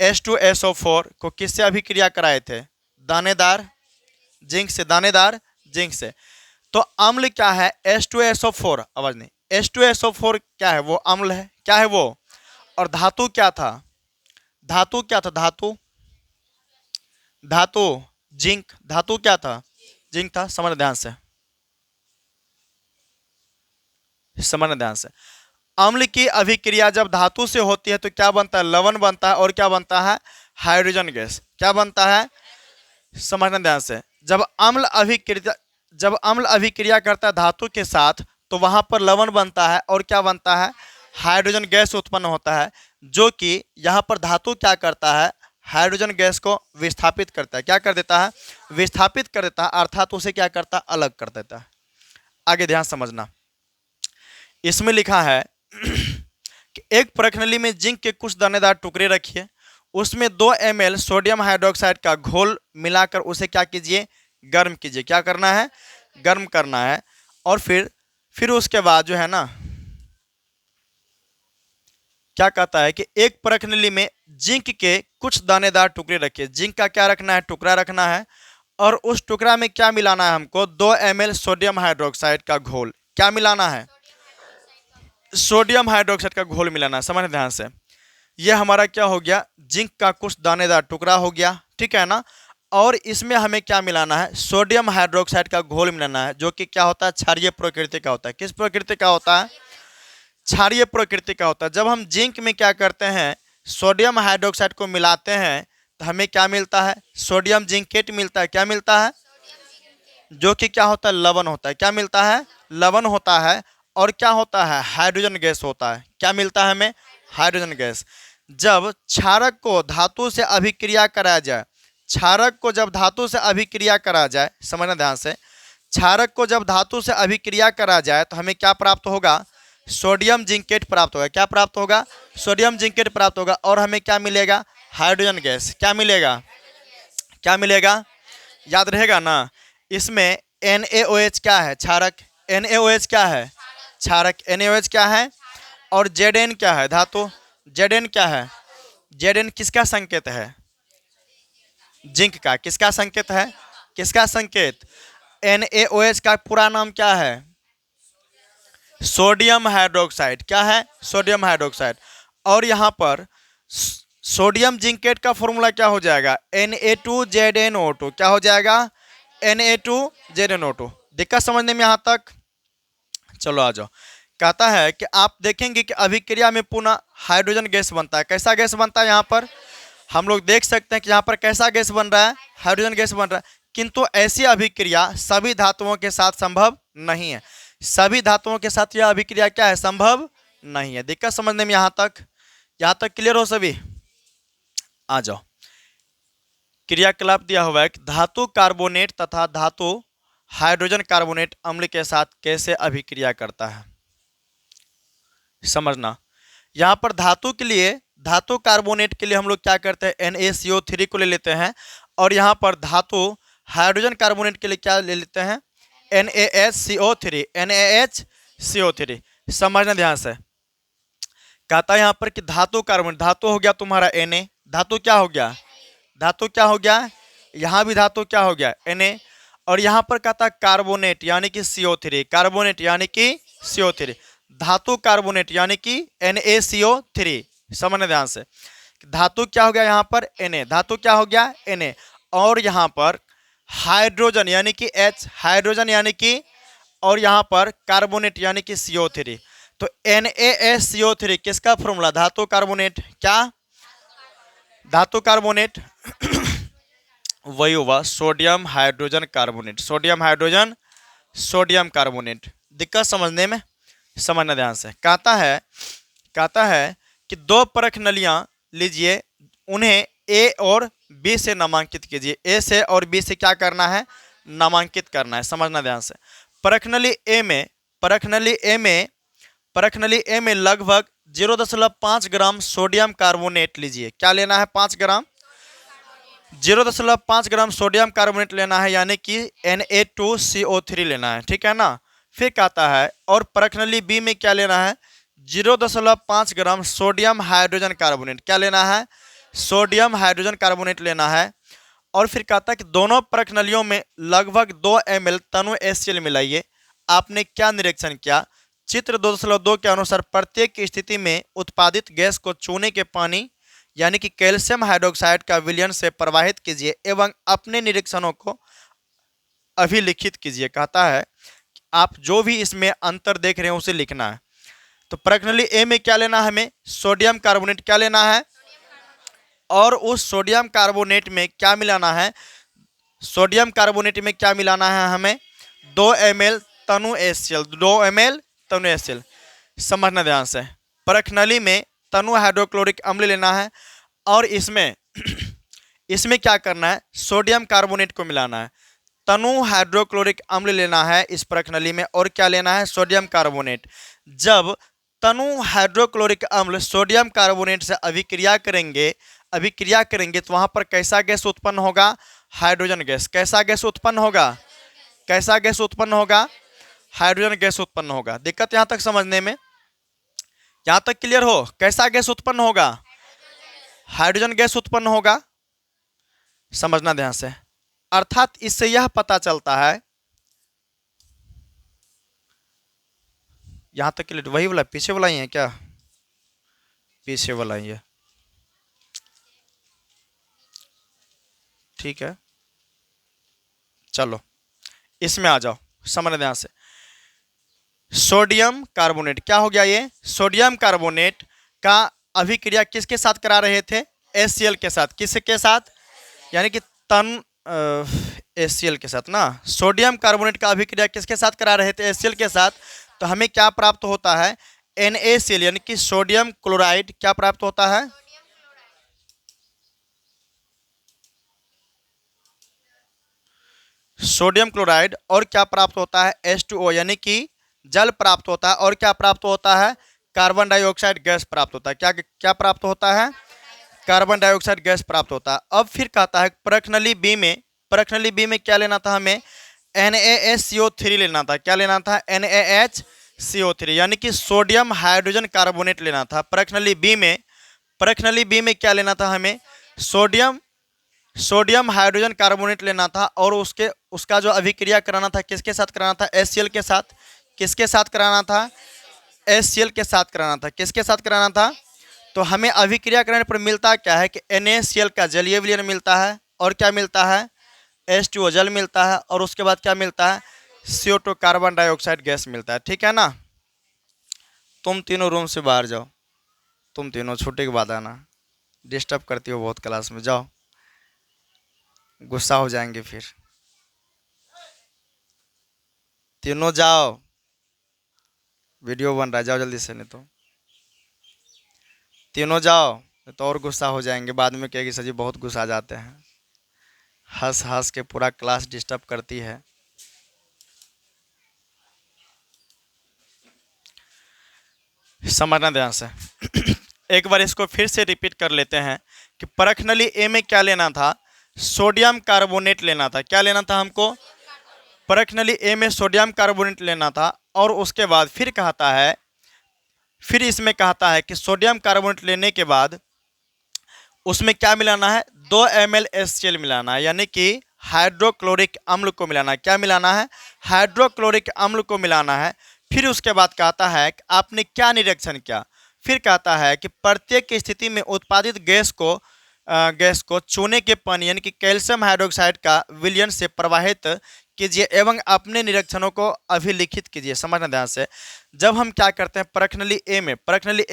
H2SO4 को किससे अभिक्रिया कराए थे, दानेदार जिंक से, दानेदार जिंक से। तो अम्ल क्या है, H2SO4, आवाज नहीं, H2SO4 क्या है, वो अम्ल है, क्या है वो। और धातु क्या था, धातु जिंक, धातु क्या था, जिंक था। समझ ध्यान से, समझना ध्यान से, अम्ल की अभिक्रिया जब धातु से होती है तो क्या बनता है, लवण बनता है और क्या बनता है, हाइड्रोजन गैस। क्या बनता है, समझना ध्यान से, जब अम्ल अभिक्रिया करता है धातु के साथ तो वहां पर लवण बनता है और क्या बनता है, हाइड्रोजन गैस उत्पन्न होता है, जो कि यहाँ पर धातु क्या करता है, हाइड्रोजन गैस को विस्थापित करता है। क्या कर देता है, विस्थापित कर देता है, अर्थात उसे क्या करता है, अलग कर देता है। आगे ध्यान समझना, इसमें लिखा है कि एक परखनली में जिंक के कुछ दानेदार टुकड़े रखिए, उसमें 2 ml सोडियम हाइड्रोक्साइड का घोल मिलाकर उसे क्या कीजिए, गर्म कीजिए। क्या करना है, गर्म करना है। और फिर उसके बाद जो है ना, क्या कहता है कि एक परखनली में जिंक के कुछ दानेदार टुकड़े रखिए। जिंक का क्या रखना है, टुकड़ा रखना है, और उस टुकड़ा में क्या मिलाना है हमको, 2 ml सोडियम हाइड्रोक्साइड का घोल। क्या मिलाना है, सोडियम हाइड्रोक्साइड का घोल मिलाना है। समझ ध्यान से, यह हमारा क्या हो गया, जिंक का कुछ दानेदार टुकड़ा हो गया, ठीक है ना। और इसमें हमें क्या मिलाना है, सोडियम हाइड्रोक्साइड का घोल मिलाना है, जो कि क्या होता है, क्षारीय प्रकृति का होता है। किस प्रकृति का होता है, क्षारीय प्रकृति का होता है। जब हम जिंक में क्या करते हैं, सोडियम हाइड्रोक्साइड को मिलाते हैं तो हमें क्या मिलता है, सोडियम जिंकेट मिलता है। क्या मिलता है, जो कि क्या होता है, लवण होता है। क्या मिलता है, लवण होता है। और क्या होता है, हाइड्रोजन गैस होता है। क्या मिलता है हमें, हाइड्रोजन गैस। जब क्षारक को धातु से अभिक्रिया कराया जाए, क्षारक को जब धातु से अभिक्रिया करा जाए, समझना ध्यान से, क्षारक को जब धातु से अभिक्रिया करा जाए तो हमें क्या प्राप्त होगा, सोडियम जिंकेट प्राप्त होगा। क्या प्राप्त होगा, सोडियम जिंकेट प्राप्त होगा। और हमें क्या मिलेगा, हाइड्रोजन गैस। क्या मिलेगा, क्या मिलेगा, याद रहेगा ना। इसमें NaOH क्या है? क्षारक। NaOH क्या है? क्षारक। NaOH क्या है? और Zn क्या है? धातु। Zn क्या है? Zn किसका संकेत है? जिंक का। किसका संकेत है? किसका संकेत? NaOH का पूरा नाम क्या है? Sodium hydroxide. क्या है? Sodium hydroxide. और यहाँ पर सोडियम जिंकेट का फॉर्मूला क्या हो जाएगा? Na2ZnO2। क्या हो जाएगा? Na2ZnO2। दिक्कत समझने में यहाँ तक? चलो आ जाओ। कहता है कि आप देखेंगे कि अभिक्रिया में पुनः हाइड्रोजन गैस बनता है। कैसा गैस बनता है? यहाँ पर हम लोग देख सकते हैं कि यहाँ पर कैसा गैस बन रहा है? हाइड्रोजन गैस बन रहा है। किंतु ऐसी अभिक्रिया सभी धातुओं के साथ संभव नहीं है। सभी धातुओं के साथ यह अभिक्रिया क्या है? संभव नहीं है। दिक्कत समझने में यहाँ तक क्लियर हो सभी? आ जाओ। क्रियाकलाप दिया हुआ है कि धातु कार्बोनेट तथा धातु हाइड्रोजन कार्बोनेट अम्ल के साथ कैसे अभिक्रिया करता है, समझना। यहाँ पर धातु के लिए, धातु कार्बोनेट के लिए हम लोग क्या करते हैं? NaCO3 को ले लेते हैं। और यहाँ पर धातु हाइड्रोजन कार्बोनेट के लिए क्या ले लेते हैं? NaHCO3। NaHCO3 समझना ध्यान से। कहता है यहाँ पर कि धातु कार्बोनेट, धातु हो गया तुम्हारा Na, धातु क्या हो गया? धातु क्या हो गया? यहाँ भी धातु क्या हो गया? Na। और यहाँ पर कहता है कार्बोनेट यानी कि CO3, कार्बोनेट यानी कि CO3, धातु कार्बोनेट यानी कि NaCO3। समझना ध्यान से। धातु क्या हो गया? यहाँ पर Na, धातु क्या हो गया? Na। और यहाँ पर हाइड्रोजन यानी कि H, हाइड्रोजन यानी कि, और यहाँ पर कार्बोनेट यानी कि CO3। तो NaSCO3 किसका फॉर्मूला? धातु कार्बोनेट। क्या? धातु कार्बोनेट वही हुआ sodium hydrogen carbonate. Sodium hydrogen, sodium carbonate. दिक्कत समझने में? समझना ध्यान से। कहता है कि दो परख नलियां लीजिए, उन्हें A और B से नामांकित कीजिए। A से और B से क्या करना है? नामांकित करना है। समझना ध्यान से। परखनली A में लगभग 0.5 ग्राम सोडियम कार्बोनेट लीजिए। क्या लेना है? 5 ग्राम, 0.5 ग्राम सोडियम कार्बोनेट लेना है, यानी कि Na2CO3 लेना है। ठीक है ना? फिर कहता है और परखनली B में क्या लेना है? 0.5 ग्राम सोडियम हाइड्रोजन कार्बोनेट। क्या लेना है? सोडियम हाइड्रोजन कार्बोनेट लेना है। और फिर कहता है कि दोनों परखनलियों में लगभग 2 ml तनु HCl मिलाइए। आपने क्या निरीक्षण किया? चित्र 2.2 के अनुसार प्रत्येक स्थिति में उत्पादित गैस को चूने के पानी यानी कि कैल्शियम हाइड्रोक्साइड का विलयन से प्रवाहित कीजिए एवं अपने निरीक्षणों को अभिलिखित कीजिए। कहता है कि आप जो भी इसमें अंतर देख रहे हैं उसे लिखना है। तो प्रश्नली A में क्या लेना है हमें? Sodium carbonate. क्या लेना है? और उस सोडियम कार्बोनेट में क्या मिलाना है? सोडियम कार्बोनेट में क्या मिलाना है हमें? 2 ml तनु HCl, 2 ml तनु HCl। समझना ध्यान से। प्रश्नली में तनु हाइड्रोक्लोरिक अम्ल लेना है और इसमें क्या करना है? सोडियम कार्बोनेट को मिलाना है। तनु हाइड्रोक्लोरिक अम्ल लेना है इस प्रश्नली में, और क्या लेना है? Sodium carbonate. जब तनु हाइड्रोक्लोरिक अम्ल सोडियम कार्बोनेट से अभिक्रिया करेंगे तो वहां पर कैसा गैस उत्पन्न होगा? Hydrogen gas. कैसा गैस उत्पन्न होगा? कैसा गैस उत्पन्न होगा? हाइड्रोजन गैस उत्पन्न होगा। दिक्कत यहां तक समझने में? यहां तक क्लियर हो? कैसा गैस उत्पन्न होगा? हाइड्रोजन गैस उत्पन्न होगा। समझना ध्यान से। अर्थात इससे यह पता चलता है, यहां तक क्लियर? वही वाला पीछे वाला ही है क्या? पीछे वाला ही है, ठीक है। चलो इसमें आ जाओ, समझना ध्यान से। सोडियम कार्बोनेट क्या हो गया? ये सोडियम कार्बोनेट का अभिक्रिया किसके साथ करा रहे थे? HCl के साथ। किसके साथ? यानी कि तन HCl के साथ ना। सोडियम कार्बोनेट का अभिक्रिया किसके साथ करा रहे थे? HCl के साथ। तो हमें क्या प्राप्त होता है? NaCl यानी कि सोडियम क्लोराइड। क्या प्राप्त होता है? Sodium chloride. और क्या प्राप्त होता है? H2O यानी कि जल प्राप्त होता है। और क्या प्राप्त होता है? कार्बन डाइऑक्साइड गैस प्राप्त होता है। क्या क्या प्राप्त होता है? कार्बन डाइऑक्साइड गैस प्राप्त होता है। अब फिर कहता है प्रश्नली बी में क्या लेना था हमें? NaHCO3 लेना था। क्या लेना था? NaHCO3, यानी कि सोडियम हाइड्रोजन कार्बोनेट लेना था। प्रश्नावली बी में क्या लेना था हमें? सोडियम हाइड्रोजन कार्बोनेट लेना था, और उसका जो अभिक्रिया कराना था किसके साथ कराना था? HCl के साथ। किसके साथ कराना था? HCl के साथ कराना था। किसके साथ कराना था? तो हमें अभिक्रिया कराने पर मिलता क्या है कि NaCl का जलीय विलयन मिलता है, और क्या मिलता है? H2O जल मिलता है, और उसके बाद क्या मिलता है? CO2 कार्बन डाइऑक्साइड गैस मिलता है। ठीक है ना? तुम तीनों रूम से बाहर जाओ, तुम तीनों छुट्टी के बाद आना, डिस्टर्ब करती हो बहुत क्लास में। जाओ, गुस्सा हो जाएंगे फिर। तीनों जाओ, वीडियो बन रहा है, जाओ जल्दी से, नहीं तो तीनों जाओ, नहीं तो और गुस्सा हो जाएंगे। बाद में कहेगी सर जी बहुत गुस्सा आ जाते हैं, हंस हंस के पूरा क्लास डिस्टर्ब करती है। समझना ध्यान से। एक बार इसको फिर से रिपीट कर लेते हैं कि प्रश्नावली ए में क्या लेना था? सोडियम कार्बोनेट लेना था। क्या लेना था हमको? प्रश्नावली ए में सोडियम कार्बोनेट लेना था, और उसके बाद फिर इसमें कहता है कि सोडियम कार्बोनेट लेने के बाद उसमें क्या मिलाना है? 2 ml HCl मिलाना है, यानी कि हाइड्रोक्लोरिक अम्ल को मिलाना है। क्या मिलाना है? हाइड्रोक्लोरिक अम्ल को मिलाना है। फिर उसके बाद कहता है कि आपने क्या निरीक्षण किया? फिर कहता है कि प्रत्येक स्थिति में उत्पादित गैस को चूने के पानी यानी कि कैल्शियम हाइड्रोक्साइड का विलयन से प्रवाहित कीजिए एवं अपने निरीक्षणों को अभिलिखित कीजिए। समझना ध्यान से। जब हम क्या करते हैं प्रश्नावली ए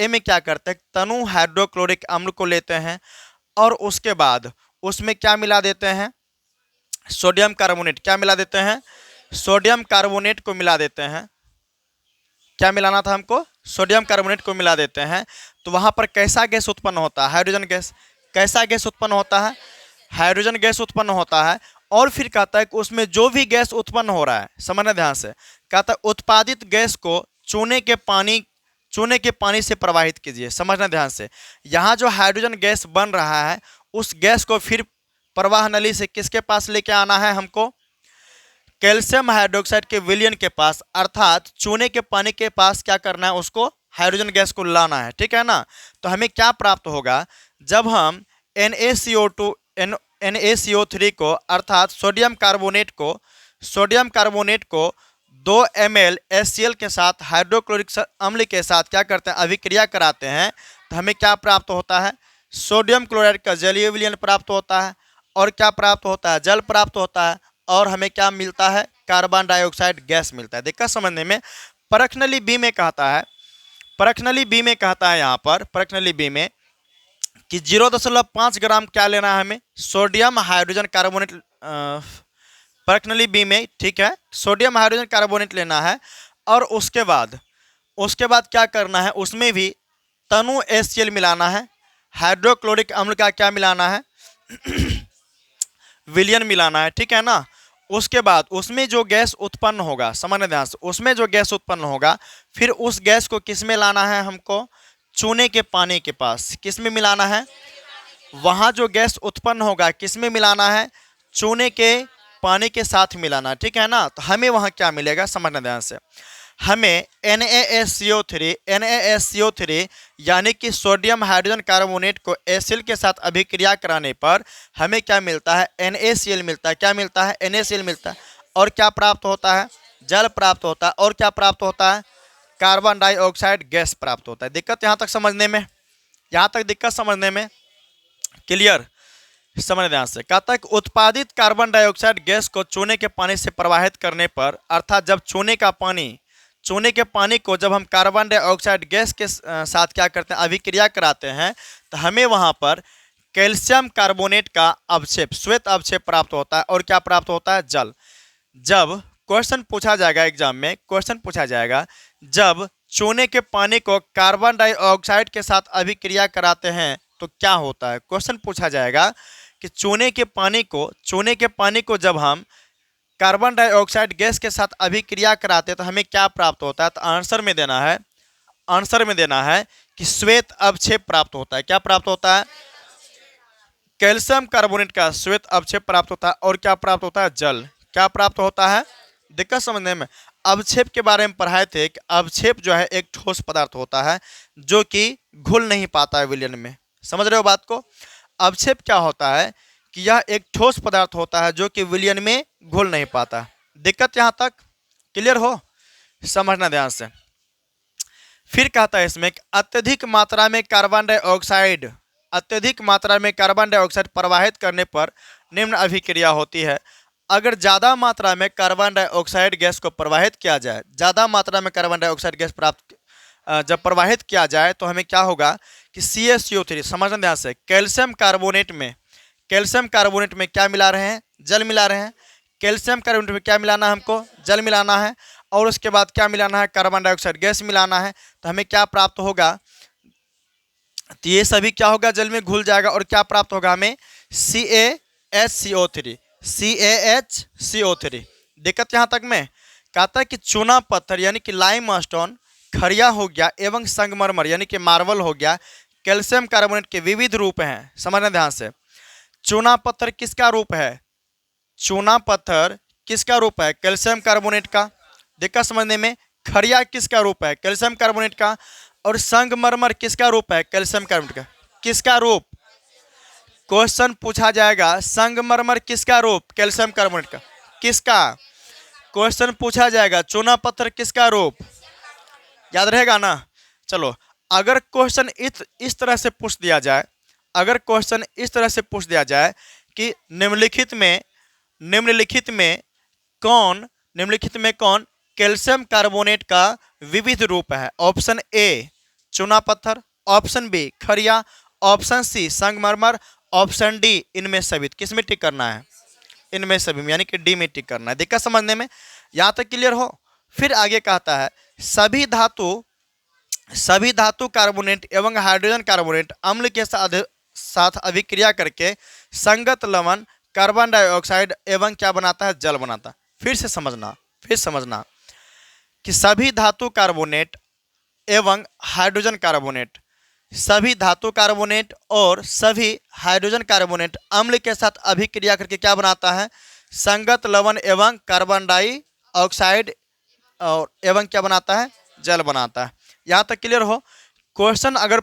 में क्या करते हैं? तनु हाइड्रोक्लोरिक अम्ल को लेते हैं, और उसके बाद उसमें क्या मिला देते हैं? Sodium carbonate. क्या मिला देते हैं? सोडियम कार्बोनेट को मिला देते हैं। क्या मिलाना था हमको? सोडियम कार्बोनेट को मिला देते हैं। तो वहां पर कैसा गैस उत्पन्न होता है? Hydrogen gas. कैसा गैस उत्पन्न होता है? हाइड्रोजन गैस उत्पन्न होता है। और फिर कहता है कि उसमें जो भी गैस उत्पन्न हो रहा है, समझना ध्यान से, कहता है उत्पादित गैस को चूने के पानी से प्रवाहित कीजिए। समझना ध्यान से। यहाँ जो हाइड्रोजन गैस बन रहा है उस गैस को फिर प्रवाह नली से किसके पास लेके आना है हमको? कैल्शियम हाइड्रोक्साइड के विलयन के पास, अर्थात चूने के पानी के पास क्या करना है? उसको हाइड्रोजन गैस को लाना है। ठीक है ना? तो हमें क्या प्राप्त होगा? जब हम NaCO3 को अर्थात सोडियम कार्बोनेट को 2 ml HCl के साथ हाइड्रोक्लोरिक अम्ल के साथ क्या करते हैं? अभिक्रिया कराते हैं, तो हमें क्या प्राप्त होता है? सोडियम क्लोराइड का जलीय विलयन प्राप्त होता है, और क्या प्राप्त होता है? जल प्राप्त होता है, और हमें क्या मिलता है? कार्बन डाइऑक्साइड गैस मिलता है। दिक्कत समझने में। प्रश्नावली बी में कहता है यहाँ पर प्रश्नावली बी में कि 0.5 ग्राम क्या लेना है हमें? Sodium hydrogen carbonate. प्रश्नावली बी में, ठीक है, सोडियम हाइड्रोजन कार्बोनेट लेना है, और उसके बाद क्या करना है? उसमें भी तनु HCl मिलाना है, हाइड्रोक्लोरिक अम्ल का क्या मिलाना है? विलयन मिलाना है। ठीक है ना? उसके बाद उसमें जो गैस उत्पन्न होगा, समझना ध्यान से, उसमें जो गैस उत्पन्न होगा फिर उस गैस को किस में लाना है हमको? चूने के पानी के पास। किस में मिलाना है? वहाँ जो गैस उत्पन्न होगा किस में मिलाना है? चूने के पानी के साथ मिलाना। ठीक है ना? तो हमें वहाँ क्या मिलेगा? समझना ध्यान से। हमें NaSCO3 यानी कि सोडियम हाइड्रोजन कार्बोनेट को HCl के साथ अभिक्रिया कराने पर हमें क्या मिलता है? NaCl मिलता है। क्या मिलता है? NaCl मिलता है। और क्या प्राप्त होता है? जल प्राप्त होता है। और क्या प्राप्त होता है? कार्बन डाइऑक्साइड गैस प्राप्त होता है। दिक्कत यहाँ तक समझने में? यहाँ तक दिक्कत समझने में? क्लियर? समझ ध्यान से। कहता है कि उत्पादित कार्बन डाइऑक्साइड गैस को चूने के पानी से प्रवाहित करने पर, अर्थात जब चूने के पानी को जब हम कार्बन डाइऑक्साइड गैस के साथ क्या करते हैं? अभिक्रिया कराते हैं, तो हमें वहां पर कैल्शियम कार्बोनेट का अवक्षेप, श्वेत अवक्षेप प्राप्त होता है। और क्या प्राप्त होता है? जल। जब क्वेश्चन पूछा जाएगा एग्जाम में, जब चूने के पानी को कार्बन डाइऑक्साइड के साथ अभिक्रिया कराते हैं तो क्या होता है? क्वेश्चन पूछा जाएगा कि चूने के पानी को जब हम कार्बन डाइऑक्साइड गैस के साथ अभिक्रिया कराते हैं तो हमें क्या प्राप्त होता है? तो आंसर में देना है कि श्वेत अवक्षेप प्राप्त होता है। क्या प्राप्त होता है? कैल्शियम कार्बोनेट का श्वेत अवक्षेप प्राप्त होता है। और क्या प्राप्त होता है? जल। क्या प्राप्त होता है? दिक्कत समझने में। अवक्षेप के बारे में पढ़ाए थे कि अवक्षेप जो है एक ठोस पदार्थ होता है जो कि घुल नहीं पाता है विलयन में। समझ रहे हो बात को? अवक्षेप क्या होता है कि यह एक ठोस पदार्थ होता है जो कि विलयन में घुल नहीं पाता। दिक्कत यहाँ तक क्लियर हो? समझना ध्यान से। फिर कहता है इसमें अत्यधिक मात्रा में कार्बन डाइऑक्साइड, अत्यधिक मात्रा में कार्बन डाइऑक्साइड प्रवाहित करने पर निम्न अभिक्रिया होती है। अगर ज़्यादा मात्रा में कार्बन डाइऑक्साइड गैस को प्रवाहित किया जाए, ज़्यादा मात्रा में कार्बन डाइऑक्साइड गैस जब प्रवाहित किया जाए तो हमें क्या होगा कि CaCO3, समझना ध्यान से, कैल्शियम कार्बोनेट में क्या मिला रहे हैं? जल मिला रहे हैं। कैल्शियम कार्बोनेट में क्या मिलाना है हमको? जल मिलाना है। और उसके बाद क्या मिलाना है? कार्बन डाइऑक्साइड गैस मिलाना है। तो हमें क्या प्राप्त होगा? तो ये सभी क्या होगा? जल में घुल जाएगा और क्या प्राप्त होगा हमें? CaHCO3। दिक्कत यहाँ तक में कहता है कि चूना पत्थर यानी कि लाइमस्टोन, खरिया हो गया एवं संगमरमर यानी कि मार्बल हो गया, कैल्शियम कार्बोनेट के विविध रूप हैं। समझना ध्यान से। चूना पत्थर किसका रूप है? चूना पत्थर किसका रूप है? कैल्शियम कार्बोनेट का। दिक्कत समझने में। खरिया किसका रूप है? कैल्शियम कार्बोनेट का। और संगमरमर किसका रूप है? कैल्शियम कार्बोनेट का। किसका रूप? क्वेश्चन पूछा जाएगा संगमरमर किसका रूप? कैल्शियम कार्बोनेट का। किसका? क्वेश्चन पूछा जाएगा चूना पत्थर किसका रूप? याद रहेगा ना? चलो, अगर क्वेश्चन इस तरह से पूछ दिया जाए, अगर क्वेश्चन इस तरह से पूछ दिया जाए कि निम्नलिखित में कौन कैल्शियम कार्बोनेट का विविध रूप है? ऑप्शन ए चूना पत्थर, ऑप्शन बी खरिया, ऑप्शन सी संगमरमर, ऑप्शन डी इनमें सभी। किस में टिक करना है? इनमें सभी में, यानी कि डी में टिक करना है। दिक्कत समझने में यहाँ तक क्लियर हो? फिर आगे कहता है सभी धातु कार्बोनेट एवं हाइड्रोजन कार्बोनेट अम्ल के साथ अभिक्रिया करके संगत लवण कार्बन डाइऑक्साइड एवं क्या बनाता है? जल बनाता है। फिर समझना कि सभी धातु कार्बोनेट एवं हाइड्रोजन कार्बोनेट, सभी धातु कार्बोनेट और सभी हाइड्रोजन कार्बोनेट अम्ल के साथ अभिक्रिया करके क्या बनाता है? संगत लवण एवं कार्बन डाइऑक्साइड और एवं क्या बनाता है? जल बनाता है। यहाँ तक क्लियर हो? क्वेश्चन अगर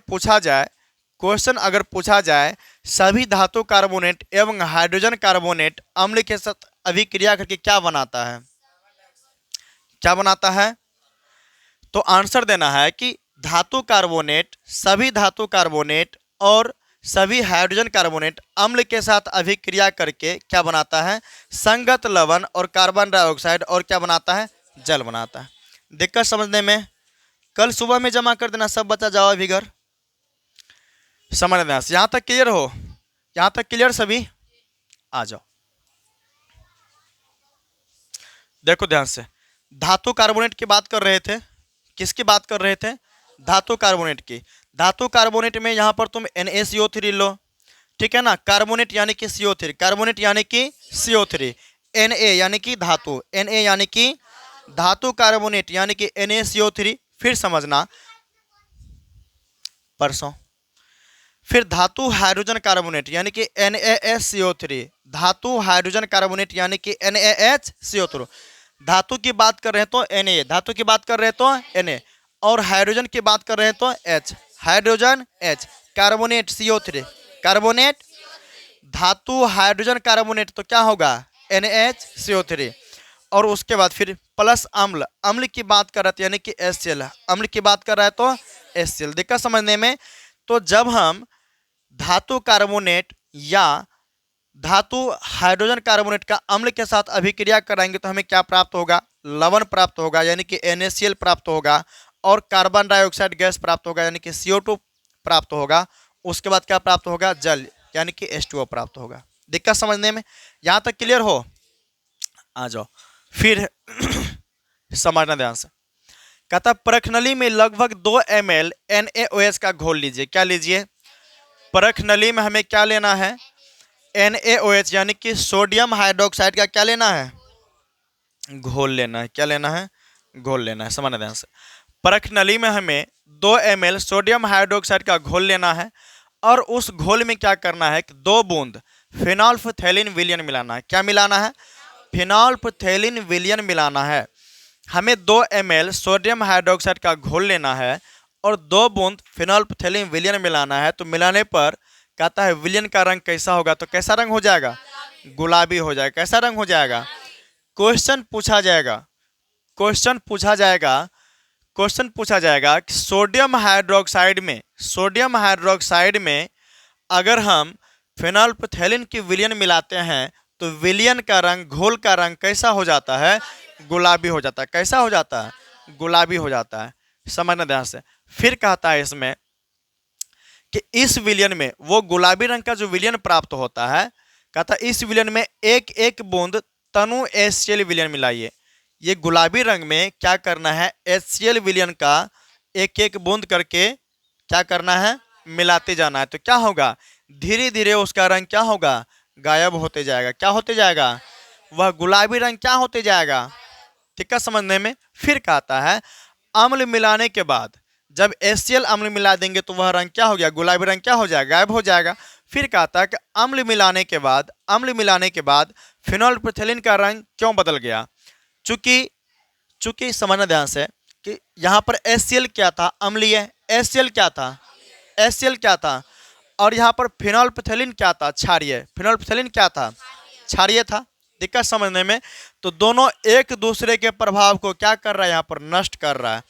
पूछा जाए सभी धातु कार्बोनेट एवं हाइड्रोजन कार्बोनेट अम्ल के साथ अभिक्रिया करके क्या बनाता है? क्या बनाता है? तो आंसर देना है कि धातु कार्बोनेट, सभी धातु कार्बोनेट और सभी हाइड्रोजन कार्बोनेट अम्ल के साथ अभिक्रिया करके क्या बनाता है? संगत लवण और कार्बन डाइऑक्साइड और क्या बनाता है? जल बनाता है। दिक्कत समझने में? कल सुबह में जमा कर देना सब बच्चा, जाओ अभी घर। समझ देना। यहाँ तक क्लियर हो? यहाँ तक क्लियर सभी? आ जाओ, देखो ध्यान से। धातु कार्बोनेट की बात कर रहे थे। किसकी बात कर रहे थे? धातु कार्बोनेट की। धातु कार्बोनेट में यहाँ पर तुम NaCO3 लो, ठीक है ना? कार्बोनेट यानी कि CO3, कार्बोनेट यानी कि CO3, Na यानी कि धातु, Na यानी कि धातु कार्बोनेट यानी कि NaCO3। फिर समझना परसों। फिर धातु हाइड्रोजन कार्बोनेट यानी कि NaHCO3, धातु हाइड्रोजन कार्बोनेट यानी कि NaHCO3। धातु की बात कर रहे हैं तो Na, धातु की बात कर रहे हैं तो Na, और हाइड्रोजन की बात कर रहे हैं तो H, hydrogen H, carbonate CO3, carbonate. धातु हाइड्रोजन कार्बोनेट तो क्या होगा? NaHCO3। और उसके बाद फिर प्लस अम्ल, अम्ल की बात कर रहे थे यानी कि HCl, अम्ल की बात कर रहा है तो HCl। दिक्कत समझने में? तो जब हम धातु कार्बोनेट या धातु हाइड्रोजन कार्बोनेट का अम्ल के साथ अभिक्रिया कराएंगे तो हमें क्या प्राप्त होगा? लवण प्राप्त होगा यानी कि NaCl प्राप्त होगा, और कार्बन डाइऑक्साइड गैस प्राप्त होगा यानी कि CO2 प्राप्त होगा। उसके बाद क्या प्राप्त होगा? जल यानी कि H2O प्राप्त होगा। दिक्कत समझने में? यहाँ तक क्लियर हो? आ जाओ फिर समझना ध्यान से। कहता परखनली में लगभग 2 ml NaOH का घोल लीजिए। क्या लीजिए? परखनली में हमें क्या लेना है? NaOH यानी कि सोडियम हाइड्रोक्साइड का क्या लेना है? घोल लेना है। क्या लेना है? घोल लेना है। समझना ध्यान से। परखनली में हमें 2 ml सोडियम हाइड्रोक्साइड का घोल लेना है, और उस घोल में क्या करना है कि 2 बूंद फिनोल्फथैलीन विलयन मिलाना है। क्या मिलाना है? फिनोल्फथेलिन विलयन मिलाना है। हमें 2 ml सोडियम हाइड्रोक्साइड का घोल लेना है और 2 बूंद फिनोल्फथेलिन विलयन मिलाना है। तो मिलाने पर कहता है विलयन का रंग कैसा होगा, तो कैसा रंग हो जाएगा, गुलाबी हो जाएगा। कैसा रंग हो जाएगा, क्वेश्चन पूछा जाएगा, क्वेश्चन पूछा जाएगा, क्वेश्चन पूछा जाएगा कि सोडियम हाइड्रोक्साइड में अगर हम फिनोल्फथेलिन की विलयन मिलाते हैं तो विलयन का रंग, घोल का रंग कैसा हो जाता है, गुलाबी हो जाता है। कैसा हो जाता है, गुलाबी हो जाता है। समझना ध्यान से। फिर कहता है इसमें कि इस विलयन में वो गुलाबी रंग का जो विलयन प्राप्त होता है, कहता है इस विलयन में एक एक बूंद तनु HCl विलयन मिलाइए। ये गुलाबी रंग में क्या करना है, HCl विलयन का एक एक बूंद करके क्या करना है, मिलाते जाना है। तो क्या होगा, धीरे धीरे उसका रंग क्या होगा, गायब होते जाएगा। क्या होते जाएगा, वह गुलाबी रंग क्या होते जाएगा। ठीक है समझने में। फिर कहता है अम्ल मिलाने के बाद जब HCl अम्ल मिला देंगे तो वह रंग क्या हो गया, गुलाबी रंग क्या हो जाएगा, गायब हो जाएगा। फिर कहता है कि अम्ल मिलाने के बाद फिनोल्फथेलिन का रंग क्यों बदल गया। चूंकि समझना ध्यान से कि यहाँ पर HCl क्या था, अम्लीय। HCl क्या था, HCl क्या था, और यहाँ पर फिनोल्फथेलिन क्या था, क्षारीय। फिनोल्फथेलिन क्या था, क्षारीय था। दिक्कत समझने में। तो दोनों एक दूसरे के प्रभाव को क्या कर रहा है, यहाँ पर नष्ट कर रहा है।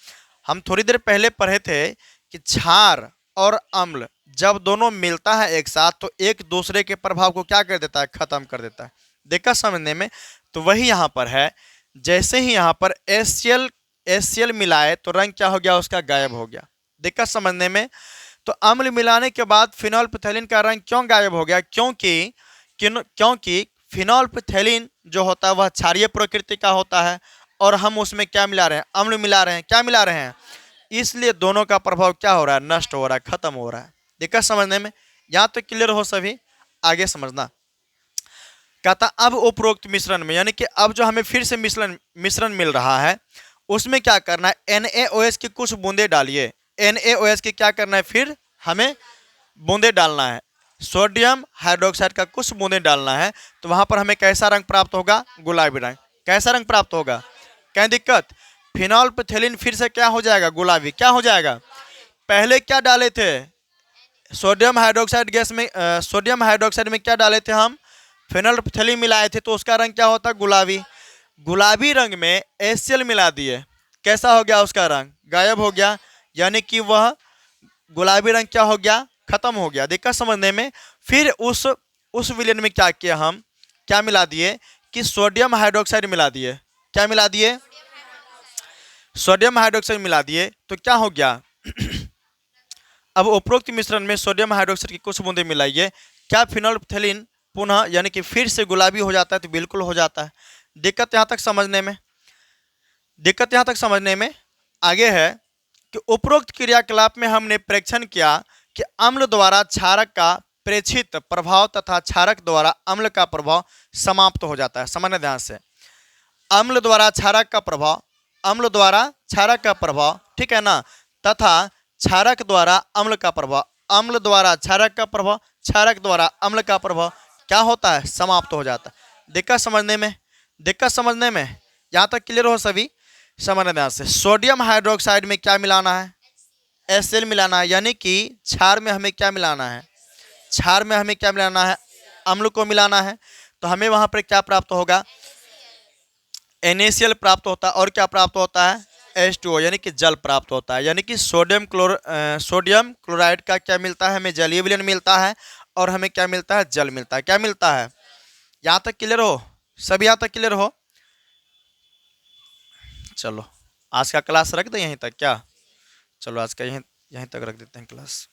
हम थोड़ी देर पहले पढ़े थे कि क्षार और अम्ल जब दोनों मिलता है एक साथ तो एक दूसरे के प्रभाव को क्या कर देता है, खत्म कर देता है। दिक्कत समझने में। तो वही यहाँ पर है, जैसे ही यहाँ पर HCl मिलाए तो रंग क्या हो गया, उसका गायब हो गया। दिक्कत समझने में। तो अम्ल मिलाने के बाद फिनोल्फथेलिन का रंग क्यों गायब हो गया, क्योंकि फिनोल्फथेलिन जो होता है वह क्षारीय प्रकृति का होता है और हम उसमें क्या मिला रहे हैं, अम्ल मिला रहे हैं। क्या मिला रहे हैं, इसलिए दोनों का प्रभाव क्या हो रहा है, नष्ट हो रहा है, खत्म हो रहा है। दिक्कत समझने में। यहाँ तो क्लियर हो सभी, आगे समझना। कहता अब उपरोक्त मिश्रण में, यानी कि अब जो हमें फिर से मिश्रण मिल रहा है उसमें क्या करना है, NaOH की कुछ बूंदे डालिए। NaOH की क्या करना है, फिर हमें बूंदे डालना है। सोडियम हाइड्रोक्साइड का कुछ बूंदे डालना है। तो वहां पर हमें कैसा रंग प्राप्त होगा, गुलाबी रंग। कैसा रंग प्राप्त होगा, क्या दिक्कत, फिनोल्फथेलिन फिर से क्या हो जाएगा, गुलाबी। क्या हो जाएगा, पहले क्या डाले थे, सोडियम हाइड्रोक्साइड गैस में सोडियम हाइड्रोक्साइड में क्या डाले थे हम, फिनोल्फथेलिन मिलाए थे तो उसका रंग क्या होता, गुलाबी। गुलाबी रंग में HCl मिला दिए, कैसा हो गया, उसका रंग गायब हो गया, यानी कि वह गुलाबी रंग क्या हो गया, खत्म हो गया। दिक्कत समझने में। फिर उस विलयन में क्या किया, हम क्या मिला दिए कि सोडियम हाइड्रोक्साइड मिला दिए। क्या मिला दिए, सोडियम हाइड्रोक्साइड मिला दिए। तो क्या हो गया, अब उपरोक्त मिश्रण में सोडियम हाइड्रोक्साइड की कुछ बूंदे मिलाइए। क्या फिनोल्फथेलिन पुनः यानी कि फिर से गुलाबी हो जाता है, तो बिल्कुल हो जाता है। दिक्कत यहाँ तक समझने में। आगे है कि उपरोक्त क्रियाकलाप में हमने प्रेक्षण किया कि अम्ल द्वारा क्षारक का प्रेक्षित प्रभाव तथा क्षारक द्वारा अम्ल का प्रभाव समाप्त हो जाता है। समझना ध्यान से। अम्ल द्वारा क्षारक का प्रभाव, ठीक है ना, तथा क्षारक द्वारा अम्ल का प्रभाव, अम्ल द्वारा क्षारक का प्रभाव, क्षारक द्वारा अम्ल का प्रभाव क्या होता है, समाप्त हो जाता है। दिक्कत समझने में यहाँ तक क्लियर हो सभी। समझना ध्यान से। सोडियम हाइड्रोक्साइड में क्या मिलाना है, HCl मिलाना है, यानी कि क्षार में हमें क्या मिलाना है, अम्ल को मिलाना है। तो हमें वहां पर क्या प्राप्त होगा, NaCl प्राप्त होता है और क्या प्राप्त होता है, H2O यानी कि जल प्राप्त होता है। यानी कि सोडियम क्लोराइड का क्या मिलता है, हमें जलीय विलयन मिलता है और हमें क्या मिलता है, जल मिलता है। क्या मिलता है, यहाँ तक क्लियर हो सभी, यहाँ तक क्लियर हो। चलो आज का क्लास रख दें यहीं तक क्या, चलो आज का यहीं तक रख देते हैं क्लास।